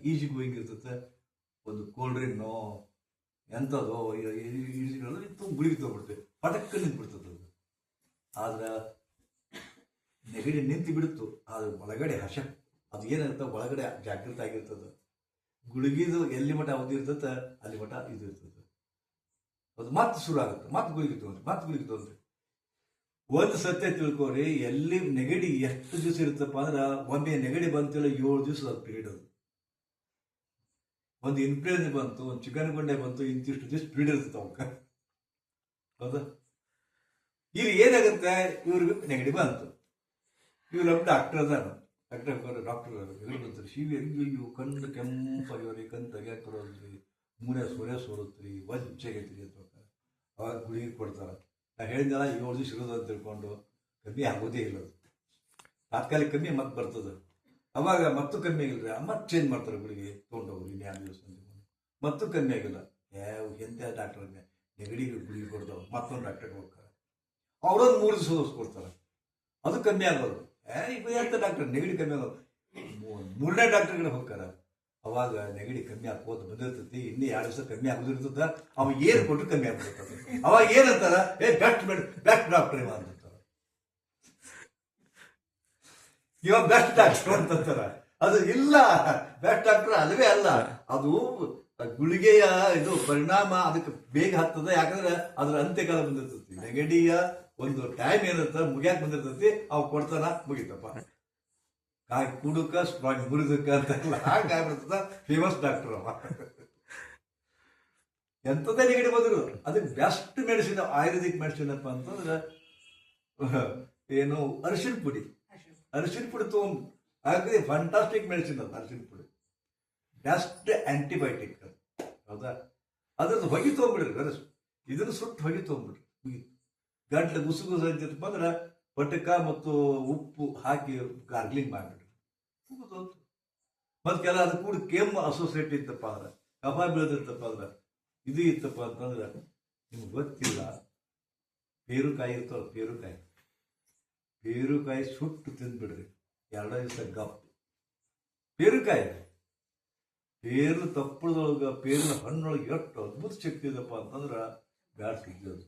ಈಜಿ ಗೋಯಿಂಗ್ ಇರ್ತದೆ. ಒಂದು ಕೋಲ್ಡ್ ಡ್ರಿಂಕ್ನೋ ಎಂಥದೋ ಗುಳಿಗೆ ತಗೊಬಿಡ್ತೇವೆ, ಪಟಕ್ಕ ನಿಂತ್ಬಿಡ್ತದೆ ಅದು. ಆದ್ರೆ ನೆಗಡಿ ನಿಂತು ಬಿಡುತ್ತು, ಅದು ಒಳಗಡೆ ಅದು ಏನಿರ್ತದೆ ಒಳಗಡೆ ಜಾಗೃತ ಆಗಿರ್ತದೆ. ಗುಳಿಗಿದು ಎಲ್ಲಿ ಮಠ ಅವಧಿ ಇರ್ತದೆ ಅಲ್ಲಿ ಮಠ ಇದು ಇರ್ತದೆ. ಅದು ಮತ್ತೆ ಶುರು ಆಗುತ್ತೆ, ಮತ್ತೆ ಗುಳಿಗೆ ತಗೊಂಡ್ರಿ. ಒಂದು ಸತ್ಯ ತಿಳ್ಕೊರಿ, ಎಲ್ಲಿ ನೆಗಡಿ ಎಷ್ಟು ದಿವಸ ಇರುತ್ತಪ್ಪ ಅಂದ್ರೆ, ಒಮ್ಮೆ ನೆಗಡಿ ಬಂತಿಲ್ಲ 7 ದಿವಸ ಅದು ಪೀರಿಯಡ್. ಅದು ಒಂದು ಇನ್ಫ್ಲೂಯೆನ್ಸ್ ಬಂತು, ಒಂದು ಚಿಕನ್ ಗುಂಡೆ ಬಂತು, ಇಂತಿಷ್ಟು ದಿವಸ ಪೀರಿಯಡ್ ಇರ್ತದೆ ಅವಕ್ಕ. ಹೌದಾ? ಇಲ್ಲಿ ಏನಾಗುತ್ತೆ, ಇವ್ರಿಗೆ ನೆಗಡಿ ಬಂತು, ಇವ್ರೊಬ್ಬ ಡಾಕ್ಟರ್ ಅದಾನ, ಡಾಕ್ಟರ್ ಬಂತಾರೆ, ಶಿವಿಯರಿಗೂ ಕಣ್ಣು ಕೆಂಪಾಗಿವ್ರಿ, ಕಣ್ಣು ತೆಗಿಯಾಕ ಬರೋದ್ರಿ, ಮೂಳೆ ಸೋರುತ್ರಿ, ವಜ್ಜಾಗೈತ್ರಿ ಅಂತ ಅವಾಗ ಗುಳಿಗೆ ಕೊಡ್ತಾರ. ನಾ ಹೇಳಿದ್ನಲ್ಲ 7 ದಿವಸ ಇರೋದು ಅಂತ ತಿಳ್ಕೊಂಡು ಕಮ್ಮಿ ಆಗೋದೇ ಇಲ್ಲ. ಅದು ತಾತ್ಕಾಲಿಕ ಕಮ್ಮಿ ಮತ್ತೆ ಬರ್ತದೆ. ಅವಾಗ ಮತ್ತು ಕಮ್ಮಿ ಆಗಿಲ್ರಿ ಮತ್ತೆ ಚೇಂಜ್ ಮಾಡ್ತಾರೆ ಗುಳಿಗೆ ತೊಗೊಂಡೋಗ್ರಿ ಇನ್ಯಾವ ದಿವಸ ಮತ್ತು ಕಮ್ಮಿ ಆಗಿಲ್ಲ ಎಂತ ಡಾಕ್ಟರ್ ನೆಗಡಿ ಗುಳಿಗೆ ಕೊಡ್ತಾವ ಮತ್ತೊಂದು ಡಾಕ್ಟರ್ಗೆ ಹೋಗ್ತಾರೆ ಅವ್ರೊಂದು 3 ದಿವಸ ಡೋಸ್ ಕೊಡ್ತಾರೆ ಅದು ಕಮ್ಮಿ ಆಗೋದು ಈಗ ಎಂತ ಡಾಕ್ಟರ್ ನೆಗಡಿ ಕಮ್ಮಿ ಆಗೋದು 3ನೇ ಡಾಕ್ಟರ್ಗಳು ಹೋಗ್ತಾರೆ ಅವಾಗ ನೆಗಡಿ ಕಮ್ಮಿ ಹಾಕೋದು ಬಂದಿರ್ತೈತಿ ಇನ್ನೂ 2 ದಿವಸ ಕಮ್ಮಿ ಆಗೋದಿರ್ತದ ಅವ ಏನು ಕೊಟ್ಟರು ಕಮ್ಮಿ ಆಗ್ಬಿಡ್ತದೆ ಅವಾಗ ಏನಂತಾರ ಬೆಸ್ಟ್ ಡಾಕ್ಟರ್ ಇವ ಅಂತಾರ ಇವಾಗ ಬೆಸ್ಟ್ ಡಾಕ್ಟರ್ ಅಂತಂತಾರ ಅದು ಇಲ್ಲ ಬೆಸ್ಟ್ ಡಾಕ್ಟರ್ ಅಲ್ಲವೇ ಅಲ್ಲ ಅದು ಗುಳಿಗೆಯ ಇದು ಪರಿಣಾಮ ಅದಕ್ಕೆ ಬೇಗ ಹತ್ತದ ಯಾಕಂದ್ರೆ ಅದ್ರ ಅಂತ್ಯಕಾಲ ಬಂದಿರ್ತೈತಿ ನೆಗಡಿಯ ಒಂದು ಟೈಮ್ ಏನಂತ ಮುಗಿಯಾಕ ಬಂದಿರ್ತೈತಿ ಅವ್ ಕೊಡ್ತಾನ ಮುಗಿತಪ್ಪ ಕಾಯಿ ಕುಡುಕ ಸ್ಟ್ರಾಂಗ್ ಮುರಿದಕ್ಕ ಅಂತೆಲ್ಲ ಹಾಗಾಗ್ಬಿಡ್ತದ ಫೇಮಸ್ ಡಾಕ್ಟರ್ ಅವ ಎಂಥದೇ ನೆಗಡಿ ಬಂದ್ರು ಅದಕ್ಕೆ ಬೆಸ್ಟ್ ಮೆಡಿಸಿನ್ ಆಯುರ್ವೇದಿಕ್ ಮೆಡಿಸಿನ್ ಅಪ್ಪ ಅಂತಂದ್ರೆ ಏನು ಅರಿಶಿನ ಪುಡಿ ತಗೊಂಡು ಹಾಗೆ ಫಂಟಾಸ್ಟಿಕ್ ಮೆಡಿಸಿನ್ ಅದು ಅರಿಶಿನ ಪುಡಿ ಬೆಸ್ಟ್ ಆಂಟಿಬಯೋಟಿಕ್ ಹೌದಾ ಅದ್ರದ್ದು ಹೊಗೆ ತೊಗೊಂಡ್ಬಿಡ್ರಿ ಇದನ್ನು ಸುಟ್ಟು ಹೊಗೆ ತೊಗೊಂಡ್ಬಿಡ್ರಿ ಮುಗಿತು ಗಂಟ್ಲೆ ಗುಸು ಅಂತಿತ್ತು ಅಂದ್ರೆ ಪಟಕ ಮತ್ತು ಉಪ್ಪು ಹಾಕಿ ಗಾರ್ಗ್ಲಿಂಗ್ ಮಾಡಿಬಿಡ್ರಿ ಮತ್ತೆ ಕೆಲ ಅದು ಕೂಡ ಕೆಮ್ಮು ಅಸೋಸಿಯೇಟ್ ಇತ್ತಪ್ಪ ಅಂದ್ರೆ ಕಫ ಬೀಳದಿತ್ತಪ್ಪ ಅಂದ್ರೆ ಇದು ಇತ್ತಪ್ಪ ಅಂತಂದ್ರೆ ನಿಮ್ಗೆ ಗೊತ್ತಿಲ್ಲ ಪೇರುಕಾಯಿ ಇರ್ತಾವ ಪೇರುಕಾಯಿ ಸುಟ್ಟು ತಿಂದ್ಬಿಡ್ರಿ 2 ದಿವಸ ಗಪ್ ಪೇರುಕಾಯಿ ಪೇರು ತಪ್ಪಳದೊಳಗೆ ಪೇರಿನ ಹಣ್ಣೊಳಗೆ ಎಷ್ಟು ಅದ್ಭುತ ಶಕ್ತಿ ಇದಪ್ಪ ಅಂತಂದ್ರೆ ಬ್ಯಾಡ ಸುದ್ದಿ ಅದು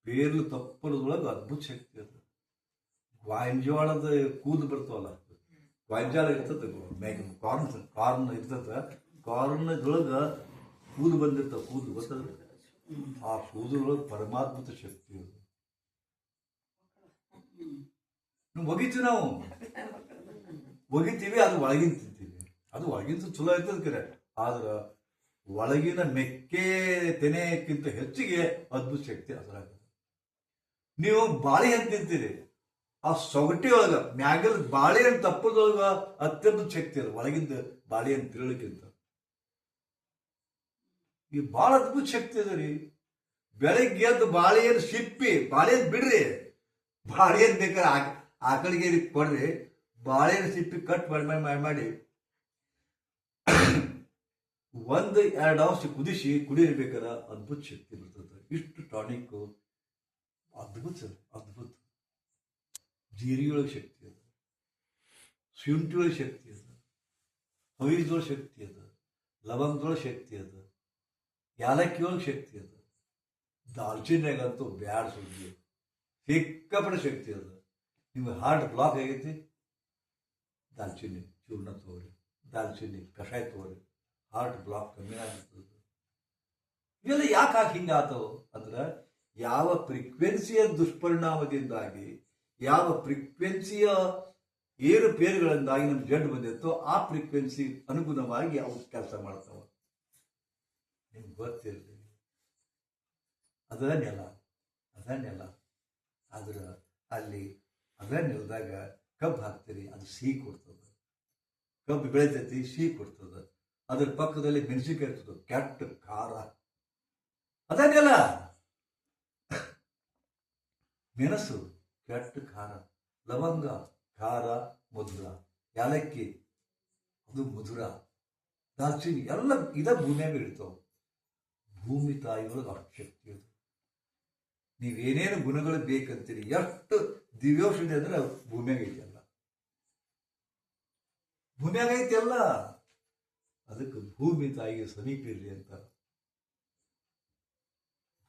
ಪೇರ್ಲು ತಪ್ಪಳದೊಳಗೆ ಅದ್ಭುತ ಶಕ್ತಿ ಅದು ಗಾಂಜಾಳದ ಕೂದು ಬರ್ತಾವಲ್ಲ ಗಾಂಜಾಳ ಇರ್ತದೆ ಕಾರ್ನ್ ಇರ್ತದ ಕಾರ್ನದೊಳಗೆ ಕೂದು ಬಂದಿರ್ತಾವ ಕೂದು ಗೊತ್ತದ ಆ ಕೂದಲೊಳಗೆ ಪರಮಾತ್ಮತ ಶಕ್ತಿ ಅದು ಒಗಿತೀವಿ ನಾವು ಒಗಿತೀವಿ ಅದು ಒಳಗಿನ ತಿಂತೀವಿ ಅದು ಒಳಗಿಂತ ಚಲೋ ಇರ್ತದ ಕರೆ ಆದ್ರ ಒಳಗಿನ ಮೆಕ್ಕೆ ತೆನೆಯಕ್ಕಿಂತ ಹೆಚ್ಚಿಗೆ ಅದ್ಭುತ ಶಕ್ತಿ ಅದರಾಗ ನೀವು ಬಾಳೆಹಣ್ಣು ತಿಂತೀರಿ ಆ ಸೊಗಟಿ ಒಳಗ ಮ್ಯಾಗಲ್ ಬಾಳೆಹಣ್ಣು ತಪ್ಪದೊಳಗ ಅತ್ಯದ್ಭುತ ಶಕ್ತಿ ಅದ ಒಳಗಿಂದ ಬಾಳೆಹಣ್ಣು ತಿಳಲಿಕ್ಕಿಂತ ಈ ಬಹಳ ಅದ್ಭುತ ಶಕ್ತಿ ಅದ ರೀ ಬೆಳಗ್ಗೆ ಎದ್ದು ಬಾಳೆಹಣ್ಣು ಸಿಪ್ಪಿ ಬಾಳೆಹಣ್ಣು ಬಿಡ್ರಿ ಬಾಳೆಹಣ್ಣು ಬೇಕಾದ್ರೆ ಆಕಳಿಗೆ ಕೊಡ್ರಿ ಬಾಳೆಹಣ್ಣು ಸಿಪ್ಪಿ ಕಟ್ ಮಾಡಿ 1-2 ಅವರ್ಸ್ ಕುದಿಸಿ ಕುಡಿಯಬೇಕಾದ ಅದ್ಭುತ ಶಕ್ತಿ ಬರ್ತದೆ ಇಷ್ಟು ಟಾನಿಕ್ ಅದ್ಭುತ ಜೀರಿಗೆಯೊಳಗೆ ಶಕ್ತಿ ಅದ ಶುಂಠಿಯೊಳಗೆ ಶಕ್ತಿ ಅದ ಹವಿಜೊಳಗೆ ಶಕ್ತಿ ಅದ ಲವಂಗದೊಳಗೆ ಶಕ್ತಿ ಅದ ಯಾಲಕ್ಕಿಯೊಳಗೆ ಶಕ್ತಿ ಅದ ದಾಲ್ಚಿನ್ಯಾಗಂತೂ ಬ್ಯಾಡ ಸುದ್ದಿ ಸಿಕ್ಕಾಪಟ್ಟೆ ಶಕ್ತಿ ಅದ ನಿಮ್ಗೆ ಹಾರ್ಟ್ ಬ್ಲಾಕ್ ಆಗೈತಿ ದಾಲ್ಚಿನ್ನಿ ಚೂರ್ಣ ತಗೋರಿ ದಾಲ್ಚಿನ್ನಿ ಕಷಾಯ ತಗೋರಿ ಹಾರ್ಟ್ ಬ್ಲಾಕ್ ಕಮ್ಮಿ ಆಗಿರ್ತದೆ ಇವೆಲ್ಲ ಯಾಕೆ ಹಿಂಗಾತವು ಅಂದ್ರೆ ಯಾವ ಫ್ರೀಕ್ವೆನ್ಸಿಯ ದುಷ್ಪರಿಣಾಮದಿಂದಾಗಿ ಯಾವ ಫ್ರೀಕ್ವೆನ್ಸಿಯ ಏರುಪೇರುಗಳಿಂದಾಗಿ ನಮ್ಗೆ ಜಡ್ ಬಂದಿತ್ತೋ ಆ ಫ್ರೀಕ್ವೆನ್ಸಿ ಅನುಗುಣವಾಗಿ ಅವು ಕೆಲಸ ಮಾಡ್ತಾವ ನಿಮ್ಗೆ ಗೊತ್ತಿರಲಿ ಅದ ನೆಲ ಆದ್ರೆ ಅಲ್ಲಿ ಅದ ನೆಲದಾಗ ಕಬ್ಬು ಹಾಕ್ತೀರಿ ಅದು ಸಿಹಿ ಕೊಡ್ತದೆ ಕಬ್ಬು ಬೆಳಿತೈತಿ ಸಿಹಿ ಕೊಡ್ತದೆ ಅದ್ರ ಪಕ್ಕದಲ್ಲಿ ಮೆಣಸಿನಕಾಯಿ ಇರ್ತದೆ ಕೆಟ್ಟ ಖಾರ ಅದನ್ನೆಲ್ಲ ಮೆಣಸು ಕೆಟ್ಟ ಖಾರ ಲವಂಗ ಖಾರ ಮಧುರ ಯಾಲಕ್ಕಿ ಅದು ಮಧುರ ದಾಲ್ಚಿನ್ನಿ ಎಲ್ಲ ಇದ ಭೂಮಿಯಾಗ ಇರ್ತಾವ ಭೂಮಿ ತಾಯಿಯೊಳಗೆ ಅಷ್ಟು ಶಕ್ತಿ ಅದು ನೀವೇನೇನು ಗುಣಗಳು ಬೇಕಂತೀರಿ ಎಷ್ಟು ದಿವ್ಯೌಷಧಿ ಅಂದ್ರೆ ಭೂಮಿಯಾಗ ಐತೆಲ್ಲ ಅದಕ್ಕೆ ಭೂಮಿ ತಾಯಿಗೆ ಸಮೀಪ ಇರ್ರಿ ಅಂತ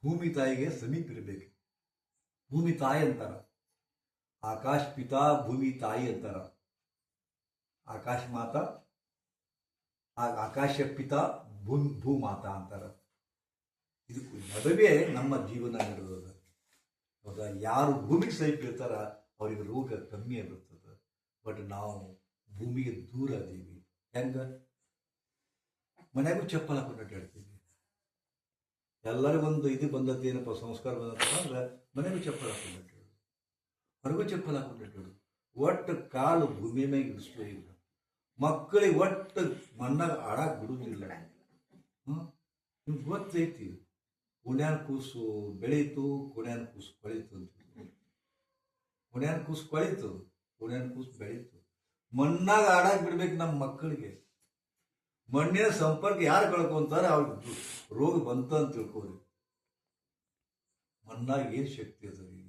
ಭೂಮಿ ತಾಯಿಗೆ ಸಮೀಪ ಇರಬೇಕು ಭೂಮಿ ತಾಯಿ ಅಂತಾರ ಆಕಾಶ ಪಿತಾ ಭೂಮಿ ತಾಯಿ ಅಂತಾರ ಆಕಾಶ ಮಾತಾ ಆಕಾಶ ಪಿತಾ ಭೂಮಾತಾ ಅಂತಾರ ಇದಕ್ಕೂ ನಡುವೆ ನಮ್ಮ ಜೀವನ ನಡೆದ ಹೌದಾ ಯಾರು ಭೂಮಿಗೆ ಸಮೀಪ ಇರ್ತಾರ ಅವ್ರಿಗೆ ರೋಗ ಕಮ್ಮಿ ಆಗಿರ್ತದೆ ಬಟ್ ನಾವು ಭೂಮಿಗೆ ದೂರ ಅದೀವಿ ಹೆಂಗ ಮನೆಗೂ ಚಪ್ಪಲ್ ಹಾಕೊಂಡು ಅಡ್ಡಾಡ್ತೀವಿ ಎಲ್ಲರಿಗೊಂದು ಇದು ಬಂದದ್ದು ಏನಪ್ಪ ಸಂಸ್ಕಾರ ಬಂದಪ್ಪ ಅಂದ್ರೆ ಮನೆಗೂ ಚಪ್ಪಲ್ ಹಾಕೊಂಡು ಅಡ್ಡಾಡೋದು ಹೊರಗೂ ಚಪ್ಪಲ್ ಹಾಕೊಂಡು ಅಡ್ಡಾಡೋದು ಒಟ್ಟು ಕಾಲು ಭೂಮಿ ಮ್ಯಾಗ ಇಡಿಸ್ಲೇ ಇಲ್ಲ ಮಕ್ಕಳಿಗೆ ಒಟ್ಟು ಮಣ್ಣಾಗ ಆಡಾಕ್ ಬಿಡುವುದಿಲ್ಲ ನಿಮ್ಗೆ ಗೊತ್ತೈತಿ ಕುಣ್ಯಾನ ಕೂಸು ಬೆಳೀತು ಕುಣ್ಯಾನ ಕೂಸು ಕೊಳೀತು ಅಂತ ಕುಣ್ಯಾನ ಕೂಸು ಕೊಳೀತು ಕುಣ್ಯಾನ ಕೂಸು ಬೆಳೀತು ಮಣ್ಣಾಗ ಆಡಾಕ್ ಬಿಡ್ಬೇಕು ನಮ್ಮ ಮಕ್ಕಳಿಗೆ. ಮಣ್ಣಿನ ಸಂಪರ್ಕ ಯಾರು ಕಳ್ಕೊಂತಾರೆ ಅವ್ರಿಗೆ ರೋಗ ಬಂತ ಅಂತ ತಿಳ್ಕೋರಿ. ಮಣ್ಣಾಗ ಏನ್ ಶಕ್ತಿ ಅದ ರೀ?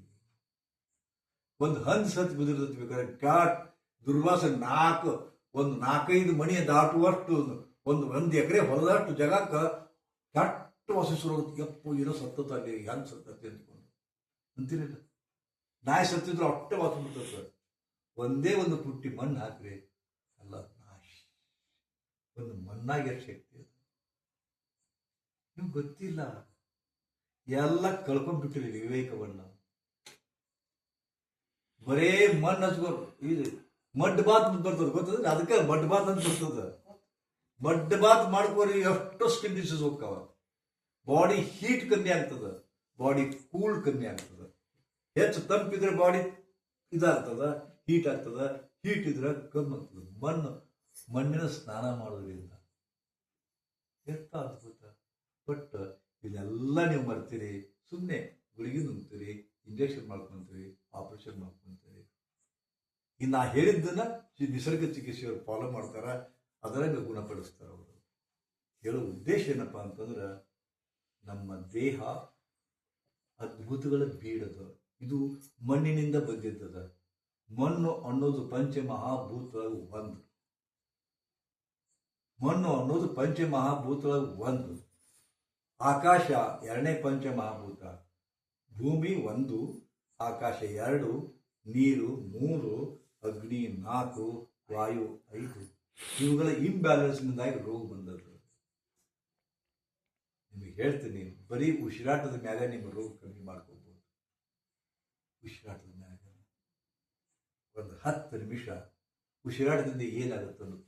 ಒಂದು ಹಂದ್ ಸತ್ ಬಿದಿರ್ತೈತಿ ಬೇಕಾದ್ರೆ ಕ್ಯಾಟ್ ದುರ್ವಾಸ ಒಂದು 4-5 ಮಣಿ ದಾಟುವಷ್ಟು ಒಂದು ಎಕರೆ ಹೊಲದಷ್ಟು ಜಾಗಕ್ಕ ಕೆಟ್ಟ ವಾಸಿಸರು. ಎಪ್ಪು ಏನೋ ಸತ್ತತ ಅಲ್ಲಿ, ಹೆಂಗ್ ಸತ್ತತಿ ಅಂದ್ಕೊಂಡು ಅಂತೀರಿಲ್ಲ. ನಾಯಿ ಸತ್ತಿದ್ರು ಅಟ್ಟೆ ವಾಸ ಬಿಡ್ತದ. ಒಂದೇ ಒಂದು ಪುಟ್ಟಿ ಮಣ್ಣು ಹಾಕ್ರಿ, ಅಲ್ಲ ನಾಶ. ಒಂದು ಮಣ್ಣಾಗ ಎಷ್ಟು ಶಕ್ತಿ ಅದು ನಿಮ್ಗೆ ಗೊತ್ತಿಲ್ಲ. ಎಲ್ಲ ಕಳ್ಕೊಂಡ್ಬಿಟ್ಟಿರಿ ವಿವೇಕವನ್ನ. ಬರೇ ಮಣ್ಣು ಹಚ್ಕೊಂಡು ಇದು ಮಡ್ ಬಾತ್ ಬರ್ತದ, ಗೊತ್ತದ? ಅದಕ್ಕೆ ಮಡ್ ಬಾತ್ ಅಂತ ಬರ್ತದ. ಮಡ್ ಬಾತ್ ಮಾಡ್ಕೋರಿ, ಎಷ್ಟು ಸ್ಕಿನ್ ಡಿಸೀಸ್ ಹೋಗ್ತಾವ. ಬಾಡಿ ಹೀಟ್ ಕಮ್ಮಿ ಆಗ್ತದ, ಬಾಡಿ ಕೂಲ್ ಕಮ್ಮಿ ಆಗ್ತದ. ಹೆಚ್ಚು ತಂಪಿದ್ರೆ ಬಾಡಿ ಇದಾಗ್ತದ, ಹೀಟ್ ಆಗ್ತದ. ಹೀಟ್ ಇದ್ರೆ ಕಮ್ಮಿ ಆಗ್ತದ. ಮಣ್ಣಿನ ಸ್ನಾನ ಮಾಡೋದ್ರಿಂದ ಎಷ್ಟು ಅದ್ಭುತ. ಬಟ್ ಇದೆಲ್ಲ ನೀವು ಮರ್ತೀರಿ. ಸುಮ್ಮನೆ ಗುಳಿಗೆ ನುಂಗ್ತೀರಿ, ಇಂಜೆಕ್ಷನ್ ಮಾಡ್ಕೊಂತೀರಿ, ಆಪರೇಷನ್ ಮಾಡ್ಕೊಂತೀರಿ. ಇನ್ನು ನಾ ಹೇಳಿದ್ದನ್ನ ನಿಸರ್ಗ ಚಿಕಿತ್ಸೆಯವರು ಫಾಲೋ ಮಾಡ್ತಾರ, ಅದರಂಗ ಗುಣಪಡಿಸ್ತಾರ. ಅವರು ಹೇಳೋ ಉದ್ದೇಶ ಏನಪ್ಪಾ ಅಂತಂದ್ರೆ, ನಮ್ಮ ದೇಹ ಅದ್ಭುತಗಳ ಬೀಡದ. ಇದು ಮಣ್ಣಿನಿಂದ ಬಂದಿದ್ದದ. ಮಣ್ಣು ಅನ್ನೋದು ಪಂಚಮಹಾಭೂತೊಳಗೆ ಒಂದು. ಮಣ್ಣು ಅನ್ನೋದು ಪಂಚಮಹಾಭೂತೊಳಗೆ ಒಂದು. ಆಕಾಶ 2ನೇ ಪಂಚಮಹಾಭೂತ. ಭೂಮಿ 1, ಆಕಾಶ 2, ನೀರು 3, ಅಗ್ನಿ 4, ವಾಯು 5. ಇವುಗಳ ಇಂಬ್ಯಾಲೆನ್ಸ್ನಿಂದಾಗಿ ರೋಗ ಬಂದದ್ದು. ನಿಮಗೆ ಹೇಳ್ತೀನಿ, ಬರೀ ಉಸಿರಾಟದ ಮ್ಯಾಗ ನಿಮ್ಮ ರೋಗ ಕಮ್ಮಿ ಮಾಡ್ಕೋಬಹುದು. ಉಸಿರಾಟದ ಮ್ಯಾಗ ಒಂದು 10 ನಿಮಿಷ ಉಸಿರಾಟದಿಂದ ಏನಾಗುತ್ತೆ ಅನ್ನೋದು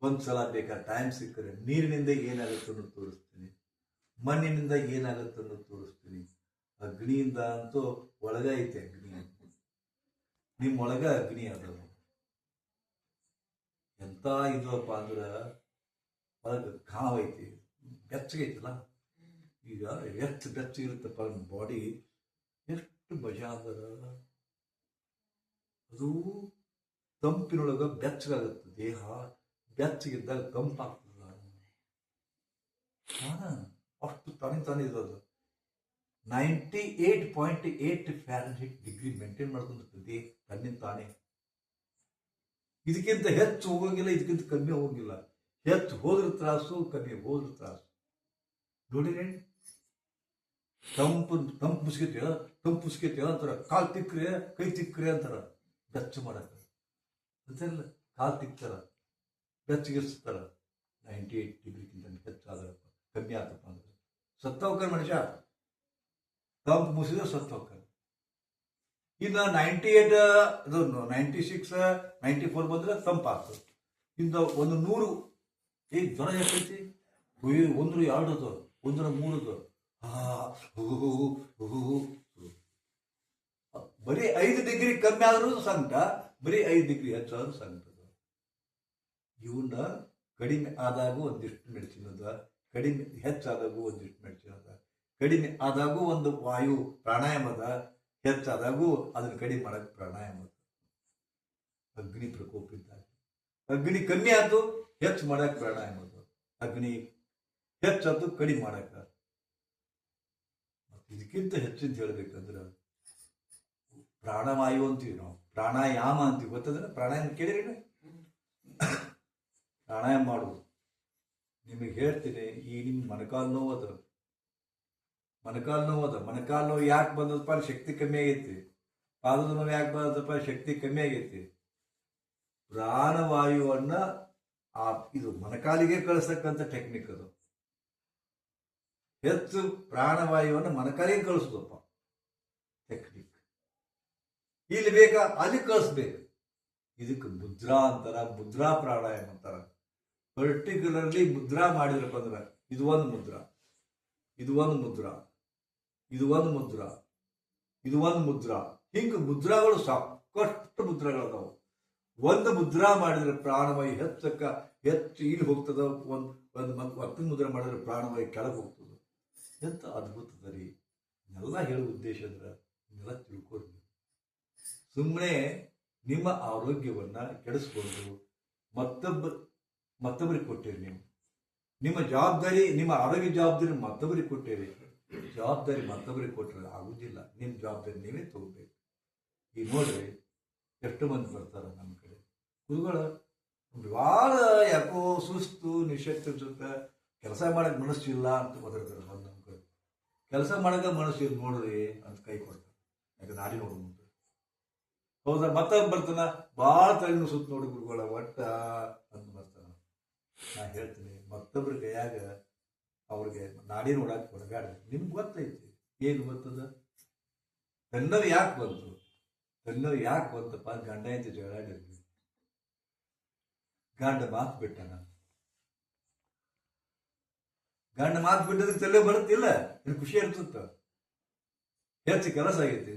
ಒಂದ್ಸಲ ಬೇಕಾದ್ರೆ ಟೈಮ್ ಸಿಕ್ಕರೆ ನೀರಿನಿಂದ ಏನಾಗುತ್ತೆ ಅನ್ನೋದು ತೋರಿಸ್ತೀನಿ, ಮಣ್ಣಿನಿಂದ ಏನಾಗುತ್ತೆ ಅನ್ನೋದು ತೋರಿಸ್ತೀನಿ. ಅಗ್ನಿಯಿಂದ ಅಂತೂ ಒಳಗ ಐತೆ ಅಗ್ನಿ. ನಿಮ್ಮೊಳಗ ಅಗ್ನಿ ಅದಾವ. ಎಂತ ಇದಪ್ಪ ಅಂದ್ರ ಒಳಗ ಕಾವ್ ಐತಿ, ಬೆಚ್ಚಗೈತಲ್ಲ. ಈಗ ಎಷ್ಟು ಬೆಚ್ಚಗಿರುತ್ತಪ್ಪ ನಮ್ಮ ಬಾಡಿ, ಎಷ್ಟು ಮಜಾ ಅದರ. ಅದು ತಂಪಿನೊಳಗ ಬೆಚ್ಚಗಾಗುತ್ತೆ ದೇಹ. ಬೆಚ್ಚಗಿದ್ದಾಗ ತಂಪಾಗ್ತದ. ಅಷ್ಟು ತಾನೇ ಇರೋದು. 98.8 ಫ್ಯಾರನ್ಹೀಟ್ ಡಿಗ್ರಿ ಮೇಂಟೈನ್ ಮಾಡ್ಕೊಂಡಿರ್ತದೆ ತನ್ನಿಂದ ತಾನೇ. ಇದಕ್ಕಿಂತ ಹೆಚ್ಚು ಹೋಗಂಗಿಲ್ಲ, ಇದಕ್ಕಿಂತ ಕಮ್ಮಿ ಹೋಗಂಗಿಲ್ಲ. ಹೆಚ್ಚು ಹೋದ್ರ ತ್ರಾಸು, ಕಮ್ಮಿ ಹೋದ್ರ ತ್ರಾಸು. ನೋಡಿರಿ, ತಂಪು ಮುಸ್ಕೈತಿ ಅಂತಾರ. ಕಾಲ್ ತಿಕ್ಕ್ರೆ, ಕೈ ತಿಕ್ಕ್ರೆ ಅಂತಾರ ಬೆಚ್ಚ ಮಾಡಕ. ಅಂತಾರಲ್ಲ, ಕಾಲ್ ತಿಕ್ತಾರ, ಬೆಚ್ಚಗಿಸ್ತಾರ. 98 ಡಿಗ್ರಿಗಿಂತ ಹೆಚ್ಚಾದ ಕಮ್ಮಿ ಆತಪ್ಪ ಅಂದ್ರೆ ಸತ್ತ ಹೋಗ್ತಾರ ಮನುಷ್ಯ. ತಂಪು ಮುಸಿದ್ರೆ ಸತ್ತು ಹೋಗ್ತಾರ. ಇನ್ನು 98, 96, 94 ಬಂದ್ರೆ ತಂಪಾಗ್ತದೆ. ಇನ್ನು 100 ಜ್ವರ ಎಷ್ಟೈತಿ? 102, 103. ಬರೀ 5 ಡಿಗ್ರಿ ಕಮ್ಮಿ ಆದ್ರೂ ಸಂಕಟ, ಬರೀ 5 ಡಿಗ್ರಿ ಹೆಚ್ಚಾದ್ರೂ ಸಂಕಟ. ಇವನ್ನ ಕಡಿಮೆ ಆದಾಗೂ ಒಂದಿಷ್ಟು ಮೆಡಿಸಿನ್ ಅದ, ಕಡಿಮೆ ಹೆಚ್ಚಾದಾಗೂ ಒಂದಿಷ್ಟು ಮೆಡಿಸಿನ್ ಅದ. ಕಡಿಮೆ ಆದಾಗೂ ಒಂದು ವಾಯು ಪ್ರಾಣಾಯಾಮ ಅದ, ಹೆಚ್ಚಾದಾಗೂ ಅದನ್ನ ಕಡಿಮೆ ಮಾಡಕ್ ಪ್ರಾಣಾಯಾಮ ಅದ. ಅಗ್ನಿ ಪ್ರಕೋಪ ಇದ್ದಾಗ ಅಗ್ನಿ ಕಮ್ಮಿ ಆಯ್ತು, ಹೆಚ್ಚು ಮಾಡಕ್ ಪ್ರಾಣಾಯಾಮ ಅದ. ಅಗ್ನಿ ಹೆಚ್ಚಾಯ್ತು, ಕಡಿಮೆ ಮಾಡಕ. ಇದಕ್ಕಿಂತ ಹೆಚ್ಚಿಂದ ಹೇಳ್ಬೇಕಂದ್ರೆ ಪ್ರಾಣವಾಯು ಅಂತೀವಿ ನಾವು, ಪ್ರಾಣಾಯಾಮ ಅಂತೀವಿ. ಗೊತ್ತಂದ್ರೆ ಪ್ರಾಣಾಯಾಮ ಕೇಳಿರಿ? ಪ್ರಾಣಾಯಾಮ ಮಾಡುವುದು ನಿಮಗೆ ಹೇಳ್ತೀನಿ. ಈ ನಿಮ್ಮ ಮೊಣಕಾಲು ನೋವು ಯಾಕೆ ಬಂದದಪ್ಪ? ಶಕ್ತಿ ಕಮ್ಮಿ ಆಗೈತಿ. ಪಾದದ ನೋವು ಯಾಕೆ ಬಂದದಪ್ಪ? ಶಕ್ತಿ ಕಮ್ಮಿ ಆಗೈತಿ. ಪ್ರಾಣವಾಯುವನ್ನ ಇದು ಮೊಣಕಾಲಿಗೆ ಕಳಿಸ್ತಕ್ಕಂಥ ಟೆಕ್ನಿಕ್ ಅದು. ಹೆಚ್ಚು ಪ್ರಾಣವಾಯುವನ್ನು ಮೊಣಕಾಲಿಗೆ ಕಳಿಸೋದಪ್ಪ ಟೆಕ್ನಿಕ್. ಇಲ್ಲಿ ಬೇಕಾ ಅಲ್ಲಿ ಕಳಿಸ್ಬೇಕು. ಇದಕ್ಕೆ ಮುದ್ರಾ ಅಂತಾರ, ಮುದ್ರಾ ಪ್ರಾಣಾಯಾಮ ಅಂತಾರ. ಪರ್ಟಿಕ್ಯುಲರ್ಲಿ ಮುದ್ರಾ ಮಾಡಿದ್ರಪ್ಪ ಅಂದ್ರೆ ಇದು ಒಂದು ಮುದ್ರಾ, ಇದು ಒಂದು ಮುದ್ರಾ, ಇದು ಒಂದು ಮುದ್ರಾ, ಇದು ಒಂದು ಮುದ್ರಾ. ಹಿಂಗ ಮುದ್ರಾಗಳು ಸಾಕಷ್ಟು ಮುದ್ರಾಗಳದಾವು. ಒಂದು ಮುದ್ರಾ ಮಾಡಿದ್ರೆ ಪ್ರಾಣವಾಯು ಹೆಚ್ಚು ಇಲ್ಲಿ ಹೋಗ್ತದ. ಒಂದು ಮುದ್ರಾ ಮಾಡಿದ್ರೆ ಪ್ರಾಣವಾಯು ಕೆಳಗೆ ಹೋಗ್ತದ. ಎಂತ ಅದ್ಭುತದ ರೀ. ಎಲ್ಲ ಹೇಳೋ ಉದ್ದೇಶ ಅಂದ್ರೆ ಇದೆಲ್ಲ ತಿಳ್ಕೊಡ್ರಿ. ಸುಮ್ಮನೆ ನಿಮ್ಮ ಆರೋಗ್ಯವನ್ನ ಕೆಡಿಸ್ಕೊಂಡು ಮತ್ತೊಬ್ಬರಿಗೆ ಕೊಟ್ಟಿರಿ. ನೀವು ನಿಮ್ಮ ಜವಾಬ್ದಾರಿ, ನಿಮ್ಮ ಆರೋಗ್ಯ ಜವಾಬ್ದಾರಿ ಮತ್ತೊಬ್ಬರಿಗೆ ಕೊಟ್ಟಿರಿ. ಜವಾಬ್ದಾರಿ ಮತ್ತೊಬ್ಬರಿಗೆ ಕೊಟ್ಟರೆ ಆಗುದಿಲ್ಲ. ನಿಮ್ಮ ಜವಾಬ್ದಾರಿ ನೀವೇ ತಗೋಬೇಕು. ಈಗ ನೋಡ್ರಿ, ಎಷ್ಟು ಮಂದಿ ಬರ್ತಾರ ನಮ್ಮ ಕಡೆ ಗುರುಗಳ, ಭಾಳ ಯಾಕೋ ಸುಸ್ತು ನಿಶಕ್ತಿ ಅನ್ಸುತ್ತೆ, ಕೆಲಸ ಮಾಡಕ್ ಮನಸ್ಸಿಲ್ಲ ಅಂತ ಬದರ್ತಾರೆ. ಬಂದು ನಮ್ಮ ಕಡೆ ಕೆಲಸ ಮಾಡಕ್ಕೆ ಮನಸ್ಸು ಇಲ್ಲ ನೋಡ್ರಿ ಅಂತ ಕೈ ಕೊಡ್ತಾರೆ. ಯಾಕೆ ನಾಡಿ ನೋಡೋದು ಹೌದಾ. ಮತ್ತೊಬ್ಬ ಬರ್ತಾನ, ಭಾಳ ತಲೆನೂ ಸುತ್ತ ನೋಡಿ ಗುರುಗಳ ಒಟ್ಟ ಅಂತ ಬರ್ತಾನ. ನಾ ಹೇಳ್ತೀನಿ, ಮತ್ತೊಬ್ರ ಕೈಯಾಗ ಅವ್ರಿಗೆ ನಾಡಿ ನೋಡಾಕ್ ಹೊರಗಾಡ್ರಿ. ನಿಮ್ಗೆ ಗೊತ್ತೈತಿ ಏನು ಗೊತ್ತದ ತನ್ನವ್ ಯಾಕೆ ಬಂತು, ತನ್ನವ್ ಯಾಕೆ ಬಂತಪ್ಪ. ಗಂಡ ಅಂತ ಜಗಳಾಡಿರ್ಲಿ, ಗಂಡ ಮಾತು ಬಿಟ್ಟನ, ಗಂಡ ಮಾತು ಬಿಟ್ಟದಕ್ಕೆ ತಲೆ ಬರುತ್ತಿಲ್ಲ, ಇದು ಖುಷಿ ಅನ್ಸುತ್ತ. ಹೆಚ್ಚು ಕೆಲಸ ಆಗೈತಿ,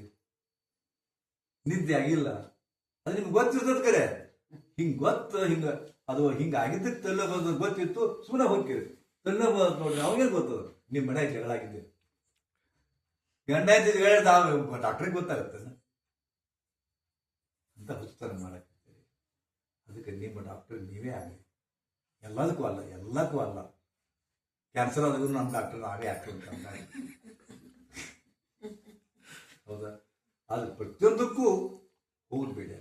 ನಿದ್ದೆ ಆಗಿಲ್ಲ, ಅದು ನಿಮ್ಗೆ ಗೊತ್ತಿರ್ತದ ಕರೆ. ಹಿಂಗ್ ಗೊತ್ತ, ಹಿಂಗ ಅದು ಹಿಂಗ ಆಗಿದ್ದಕ್ಕೆ ತಲೆ ಬಂದ ಗೊತ್ತಿತ್ತು, ಸುಮ್ಮನೆ ಹೋಗ್ತೀರಿ. ತಲೆ ಬಂದ ನೋಡ್ರಿ, ಅವಾಗೇನು ಗೊತ್ತದ ನಿಮ್ಮ ಮನೆ ಜಗಳ ಆಗಿದೆ. ಗಂಡ ಅಂತ ಜಗಳ ಡಾಕ್ಟ್ರಿಗೆ ಗೊತ್ತಾಗತ್ತೆ ಅಂತ ಹುಚ್ಚಾರ ಮಾಡಕ್ಕೆ. ಅದಕ್ಕೆ ನಿಮ್ಮ ಡಾಕ್ಟರ್ ನೀವೇ ಆಗಲಿ. ಎಲ್ಲದಕ್ಕೂ ಅಲ್ಲ, ಎಲ್ಲಕ್ಕೂ ಅಲ್ಲ. ಕ್ಯಾನ್ಸರ್ ಆದರೂ ನಮ್ಮ ಡಾಕ್ಟರ್ ನಾವೇ ಆಗ್ತಂತ ಹೌದಾ. ಆದ್ರೆ ಪ್ರತಿಯೊಂದಕ್ಕೂ ಹೋಗ್ಬೇಡಿ.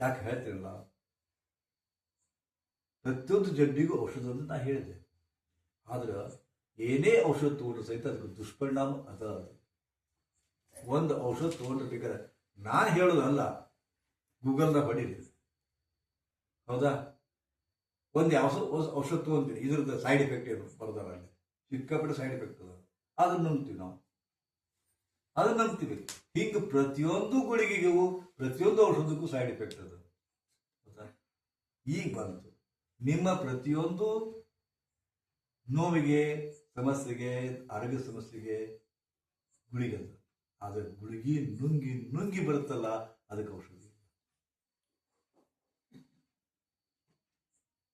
ಯಾಕೆ ಹೇಳ್ತಿರಲ್ಲ, ಪ್ರತಿಯೊಂದು ಜಡ್ಡಿಗೂ ಔಷಧ ಅಂತ ನಾ ಹೇಳಿದೆ. ಆದ್ರೆ ಏನೇ ಔಷಧ ತಗೊಂಡ್ರೆ ಸಹಿತ ಅದಕ್ಕೆ ದುಷ್ಪರಿಣಾಮ ಅದ. ಒಂದು ಔಷಧ ತಗೊಂಡಿರ್ಬೇಕಾದ್ರೆ ನಾನು ಹೇಳೋದಲ್ಲ, ಗೂಗಲ್ದಾಗ ಹೊಡೀರಿ. ಹೌದಾ. ಒಂದು ಯಾವ ಔಷಧ ತಗೊಂತೀನಿ, ಇದ್ರದ್ದು ಸೈಡ್ ಎಫೆಕ್ಟ್ ಏನು ಬರ್ದಾರ, ಅಲ್ಲಿ ಸಿಕ್ಕಾಪಟ್ಟೆ ಸೈಡ್ ಎಫೆಕ್ಟ್ ಅದ. ಅದನ್ನ ನಂಬ್ತೀವಿ ನಾವು, ಅದನ್ನ ನಂಬ್ತೀವಿ. ಹಿಂಗೆ ಪ್ರತಿಯೊಂದು ಗುಳಿಗೆಗೂ ಪ್ರತಿಯೊಂದು ಔಷಧಕ್ಕೂ ಸೈಡ್ ಎಫೆಕ್ಟ್ ಅದ. ಹೌದಾ. ಈಗ ಬಂತು ನಿಮ್ಮ ಪ್ರತಿಯೊಂದು ನೋವಿಗೆ, ಸಮಸ್ಯೆಗೆ, ಆರೋಗ್ಯ ಸಮಸ್ಯೆಗೆ ಗುಳಿಗೆ ಅದ. ಆದ್ರೆ ಗುಳಿಗೆ ನುಂಗಿ ನುಂಗಿ ಬರುತ್ತಲ್ಲ, ಅದಕ್ಕೆ ಔಷಧಿ.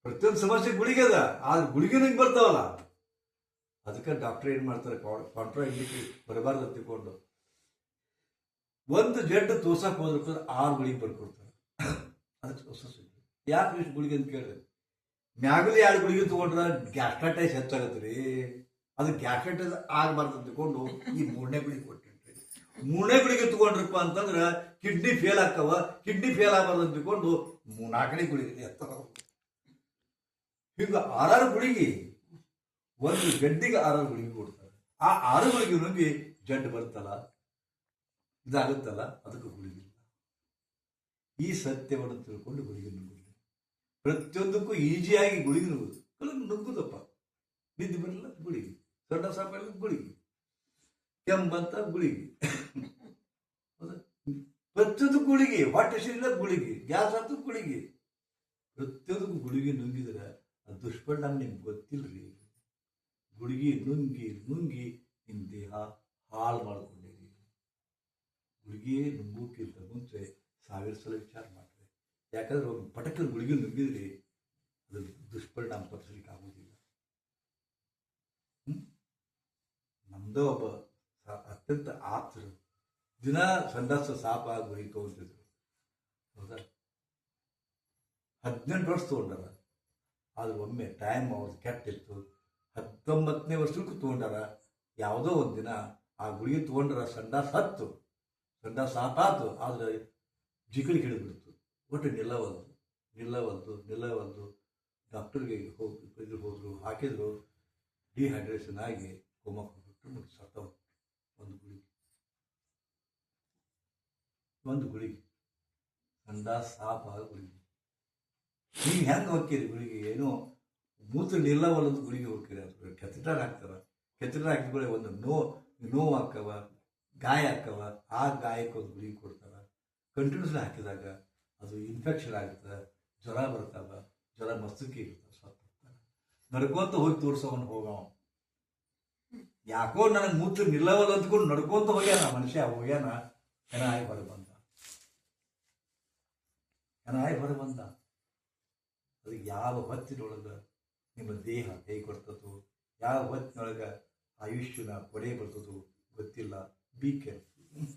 ಪ್ರತಿಯೊಂದು ಸಮಸ್ಯೆ ಗುಳಿಗೆ ಅದ, ಆದ್ರೆ ಗುಳಿಗೆ ನುಂಗಿ ಬರ್ತಾವಲ್ಲ, ಅದಕ್ಕೆ ಡಾಕ್ಟರ್ ಏನ್ ಮಾಡ್ತಾರೆ, ಕಾಂಟ್ರಾ ಇಂಡಿಕೇಟ್ ಬರಬಾರ್ದು ತಿಳ್ಕೊಂಡು ಒಂದು ಜಡ್ಡು ತೋರ್ಸಕ್ ಹೋದ್ರೆ 6 ಗುಳಿಗೆ ಬರ್ಕೊಡ್ತಾರೆ. ಅದಕ್ಕೆ ಹೊಸ ಸುದ್ದಿ. ಯಾಕೆ ಇಷ್ಟು ಗುಳಿಗೆ ಅಂತ ಕೇಳಿದ್ರೆ, ಮ್ಯಾಗಲಿ 2 ಗುಳಿಗೆ ತಗೊಂಡ್ರೆ ಗ್ಯಾಸ್ಟ್ರೈಟಿಸ್ ಹೆಚ್ಚಾಗತ್ರಿ. ಅದು ಗ್ಯಾಸ್ಟ್ರೈಟಿಸ್ ಆಗಬಾರ್ದು ತಿಳ್ಕೊಂಡು ಈ 3ನೇ ಗುಳಿಗೆ ಕೊಟ್ಟಿರ್ತೀವಿ. 3ನೇ ಗುಳಿಗೆ ತಗೊಂಡ್ರಪ್ಪ ಅಂತಂದ್ರೆ ಕಿಡ್ನಿ ಫೇಲ್ ಆಗ್ತಾವ, ಕಿಡ್ನಿ ಫೇಲ್ ಆಗಬಾರ್ದು ಅಂತ ತಿಳ್ಕೊಂಡು 4ನೇ ಗುಳಿಗೆ ಎತ್ತಾವ. ಈಗ 6 ಗುಳಿಗೆ, ಒಂದು ಗಡ್ಡಿಗೆ 6 ಗುಳಿಗೆ ಕೊಡ್ತಾರೆ. ಆ 6 ಗುಳಿಗೆ ನುಂಗಿ ಜಡ್ಡು ಬರ್ತಲ್ಲ, ಇದಾಗುತ್ತಲ್ಲ, ಅದಕ್ಕೆ ಗುಳಿಗೆ ಇಲ್ಲ. ಈ ಸತ್ಯವನ್ನು ತಿಳ್ಕೊಂಡು ಗುಳಿಗೆ ನುಗ್ಗುದು. ಪ್ರತಿಯೊಂದಕ್ಕೂ ಈಜಿಯಾಗಿ ಗುಳಿಗೆ ನುಗ್ಗುದು. ನುಗ್ಗುದಪ್ಪ, ನಿದ್ದೆ ಬರಲ್ಲ ಗುಳಿಗೆ, ಸಣ್ಣ ಸಾಪ ಗುಳಿಗೆ, ಕೆಂಬಂತ ಗುಳಿಗೆ, ಪ್ರತಿಯೊಂದು ಗುಳಿಗೆ, ಹೊಟ್ಟೆ ಸಿರಿಲ್ಲ ಗುಳಿಗೆ, ಗ್ಯಾಸ್ ಅಂತ ಗುಳಿಗೆ, ಪ್ರತಿಯೊಂದಕ್ಕೂ ಗುಳಿಗೆ ನುಂಗಿದ್ರೆ ಅದು ದುಷ್ಪರಿಣಾಮ ನಿಮ್ಗೆ ಗೊತ್ತಿಲ್ರಿ. ಗುಳಿಗೆ ನುಂಗಿ ನುಂಗಿ ನಿಮ್ಮ ದೇಹ ಹಾಳು ಮಾಡ್ಕೊಂಡಿರಿ. ಗುಳಿಗೆ ನುಂಗೋಕ್ಕಿಂತ ಮುಂಚೆ 1000 ಸಲ ವಿಚಾರ ಮಾಡ್ರಿ. ಯಾಕಂದ್ರೆ ಒಂದು ಪಟಕನ ಗುಳಿಗೆ ನುಂಗಿದ್ರಿ ಅದು ದುಷ್ಪರಿಣಾಮ ತಪ್ಪಿಸ್ಲಿಕ್ಕೆ ಆಗೋದಿಲ್ಲ. ನಮ್ದು ಒಬ್ಬ ಅತ್ಯಂತ ಆಪ್ತರು ದಿನ ಸಂದಾಸ ಸಾಪ ಗುಳಿ ತಗೊಂತಿದ್ರು. ಹೌದಾ. 18 ವರ್ಷ ತಗೊಂಡಾರ. ಆದ್ರೆ ಒಮ್ಮೆ ಟೈಮ್ ಅವ್ರದ್ದು ಕೆಟ್ಟಿತ್ತು, 19ನೇ ವರ್ಷಕ್ಕೂ ತಗೊಂಡಾರ. ಯಾವುದೋ ಒಂದಿನ ಆ ಗುಳಿಗೆ ತಗೊಂಡ್ರ ಸಂಡಾಸ ಸಾಪಾತು. ಆದ್ರೆ ಜಿಕಳಿ ಹಿಡಿದ್ಬಿಡ್ತು. ಒಟ್ಟು ನಿಲ್ಲವಲ್ದು. ಡಾಕ್ಟರ್ಗೆ ಹೋದ್ರು, ಹಾಕಿದ್ರು, ಡಿಹೈಡ್ರೇಷನ್ ಆಗಿ ಕೋಮಕ್ಕೆ ಹೋಗ್ಬಿಟ್ಟು ಸತ್ತವ. ಒಂದು ಗುಳಿಗೆ ಸಂಡಾಸ ಸಾಪ ಗುಳಿಗೆ. ನೀವು ಹೆಂಗೆ ಹೋಗ್ತೀರಿ ಗುಳಿಗೆ? ಏನೋ ಮೂತ್ರ ನಿಲ್ಲವಲ್ಲದ ಗುಳಿಗೆ ಹೋಗ್ತೀರಿ. ಅದು ಕೆತ್ತಟಾರ್ ಹಾಕ್ತಾರ. ಕೆತ್ತಟಾರ್ ಹಾಕಿದ್ರೆ ಒಂದು ನೋವು ಹಾಕವ, ಗಾಯ ಹಾಕವ. ಆ ಗಾಯಕ್ಕೆ ಒಂದು ಗುಳಿಗೆ ಕೊಡ್ತಾರ. ಕಂಟಿನ್ಯೂಸ್ಲಿ ಹಾಕಿದಾಗ ಅದು ಇನ್ಫೆಕ್ಷನ್ ಆಗುತ್ತೆ, ಜ್ವರ ಬರ್ತಾವ. ಜ್ವರ ಮಸ್ತಕ್ಕೆ ಇರ್ತಾವ, ಸತ್ತಾರ. ನಡ್ಕೊಂತ ಹೋಗಿ ತೋರ್ಸವನ್ ಹೋಗವ. ಯಾಕೋ ನನಗೆ ಮೂತ್ರ ನಿಲ್ಲವಲ್ಲ ಅಂದ್ಕೊಂಡು ನಡ್ಕೊಂತ ಹೋಗ್ಯಾನ ಮನುಷ್ಯ. ಹೋಗ್ಯಾನ, ಹೆಣಾಯಿ ಹೊರಬಂದ. ಅದು ಯಾವ ಹೊತ್ತಿನೊಳಗೆ ನಿಮ್ಮ ದೇಹ ಕೈ ಕೊಡ್ತದೋ, ಯಾವ ಹೊತ್ತಿನೊಳಗೆ ಆಯುಷ್ಯನ ಕೊಡೆ ಬರ್ತದೋ ಗೊತ್ತಿಲ್ಲ. Be careful.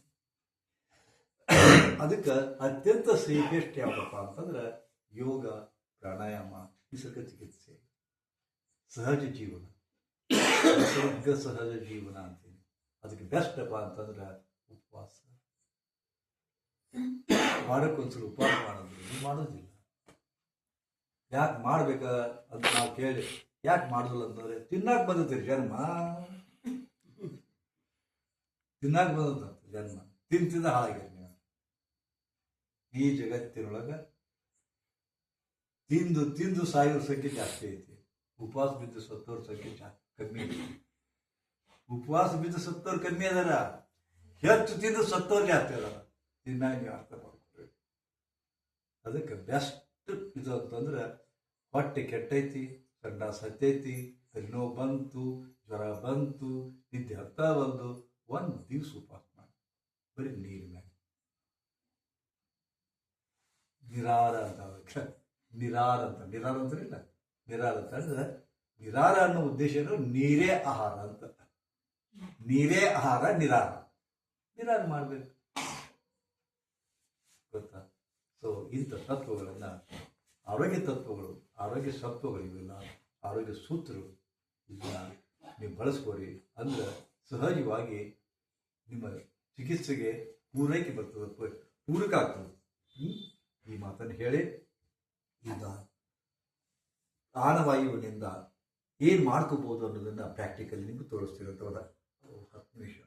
ಅದಕ್ಕೆ ಅತ್ಯಂತ ಸೇಫೆಸ್ಟ್ ಯಾವುದಪ್ಪ ಅಂತಂದ್ರೆ ಯೋಗ, ಪ್ರಾಣಾಯಾಮ, ನಿಸರ್ಗ ಚಿಕಿತ್ಸೆ, ಸಹಜ ಜೀವನ, ನಿಸರ್ಗ ಸಹಜ ಜೀವನ ಅಂತೀನಿ. ಅದಕ್ಕೆ ಬೆಸ್ಟ್ ಅಪ್ಪ ಅಂತಂದ್ರೆ ಉಪವಾಸ. ವಾರಕ್ಕೊಂದ್ಸಲ ಉಪವಾಸ ಮಾಡೋದು, ನೀವು ಮಾಡೋದಿಲ್ಲ. ಯಾಕೆ ಮಾಡ್ಬೇಕ ಅಂತ ನಾವು ಕೇಳಿ ಯಾಕೆ ಮಾಡೋದಿಲ್ಲ ಅಂತಂದ್ರೆ ತಿನ್ನಾಕ ಬಂದತ್ತೀರಿ ಜನ್ಮ, ತಿನ್ನಾಕ ಬಂದಂತ ಜನ್ಮ, ತಿಂತಿದ್ದ ಹಾಳಾಗ್ಯಾರ ನೀವು. ಈ ಜಗತ್ತಿನೊಳಗ ತಿಂದು ತಿಂದು ಸಾಯೋರ ಸಂಖ್ಯೆ ಜಾಸ್ತಿ ಐತಿ, ಉಪವಾಸ ಬಿದ್ದು ಸತ್ತೋರ ಸಂಖ್ಯೆ ಕಮ್ಮಿ ಐತಿ. ಉಪವಾಸ ಬಿದ್ದು ಸತ್ತೋರು ಕಮ್ಮಿ ಅದಾರ, ಹೆಚ್ಚು ತಿಂದು ಸತ್ತೋರು ಜಾಸ್ತಿ ಅದಾರ. ತಿನ್ನಾಗ ನೀವು ಅರ್ಥ ಮಾಡ್ಕೊಳ್ರಿ. ಅದಕ್ಕೆ ಬೆಸ್ಟ್ ಇದು ಅಂತಂದ್ರೆ ಹೊಟ್ಟೆ ಕೆಟ್ಟೈತಿ, ಸಂಡಾಸ ಹತ್ತೈತಿ, ತಲೆನೋವು ಬಂತು, ಜ್ವರ ಬಂತು, ನಿದ್ದೆ ಹತ್ತಾ ಬಂದು, ಒಂದು ದಿವ್ಸ ಉಪವಾಸ ಮಾಡಿ, ಬರೀ ನೀರಿನ ಮ್ಯಾಗ ನಿರಾರ ಅಂತ. ಅದಕ್ಕೆ ನಿರಾರ ಅಂತ, ನಿರಾರ ಅಂದ್ರೆ ಇಲ್ಲ, ನಿರಾರ ಅಂತ ಅಂದ್ರೆ ನಿರಾರ ಅನ್ನೋ ಉದ್ದೇಶ ಏನು, ನೀರೇ ಆಹಾರ ಅಂತ. ನೀರೇ ಆಹಾರ, ನಿರಾರ. ನಿರಾರ ಮಾಡ್ಬೇಕು, ಗೊತ್ತಾ? ಸೊ ಇಂಥ ತತ್ವಗಳನ್ನ, ಆರೋಗ್ಯ ತತ್ವಗಳು, ಆರೋಗ್ಯ ಸತ್ವಗಳು, ಇವೆಲ್ಲ ಆರೋಗ್ಯ ಸೂತ್ರಗಳು, ಇದನ್ನ ನೀವು ಬಳಸ್ಕೋರಿ. ಅಂದ್ರೆ ಸಹಜವಾಗಿ ನಿಮ್ಮ ಚಿಕಿತ್ಸೆಗೆ ಪೂರೈಕೆ ಬರ್ತದೆ, ಪೂರಕ ಆಗ್ತದೆ. ಈ ಮಾತನ್ನು ಹೇಳಿ ಈಗ ಪ್ರಾಣವಾಯುವಿನಿಂದ ಏನು ಮಾಡ್ಕೋಬಹುದು ಅನ್ನೋದನ್ನ ಪ್ರಾಕ್ಟಿಕಲಿ ನಿಮ್ಗೆ ತೋರಿಸ್ತಿರೋಂಥವ್ರ 10 ನಿಮಿಷ.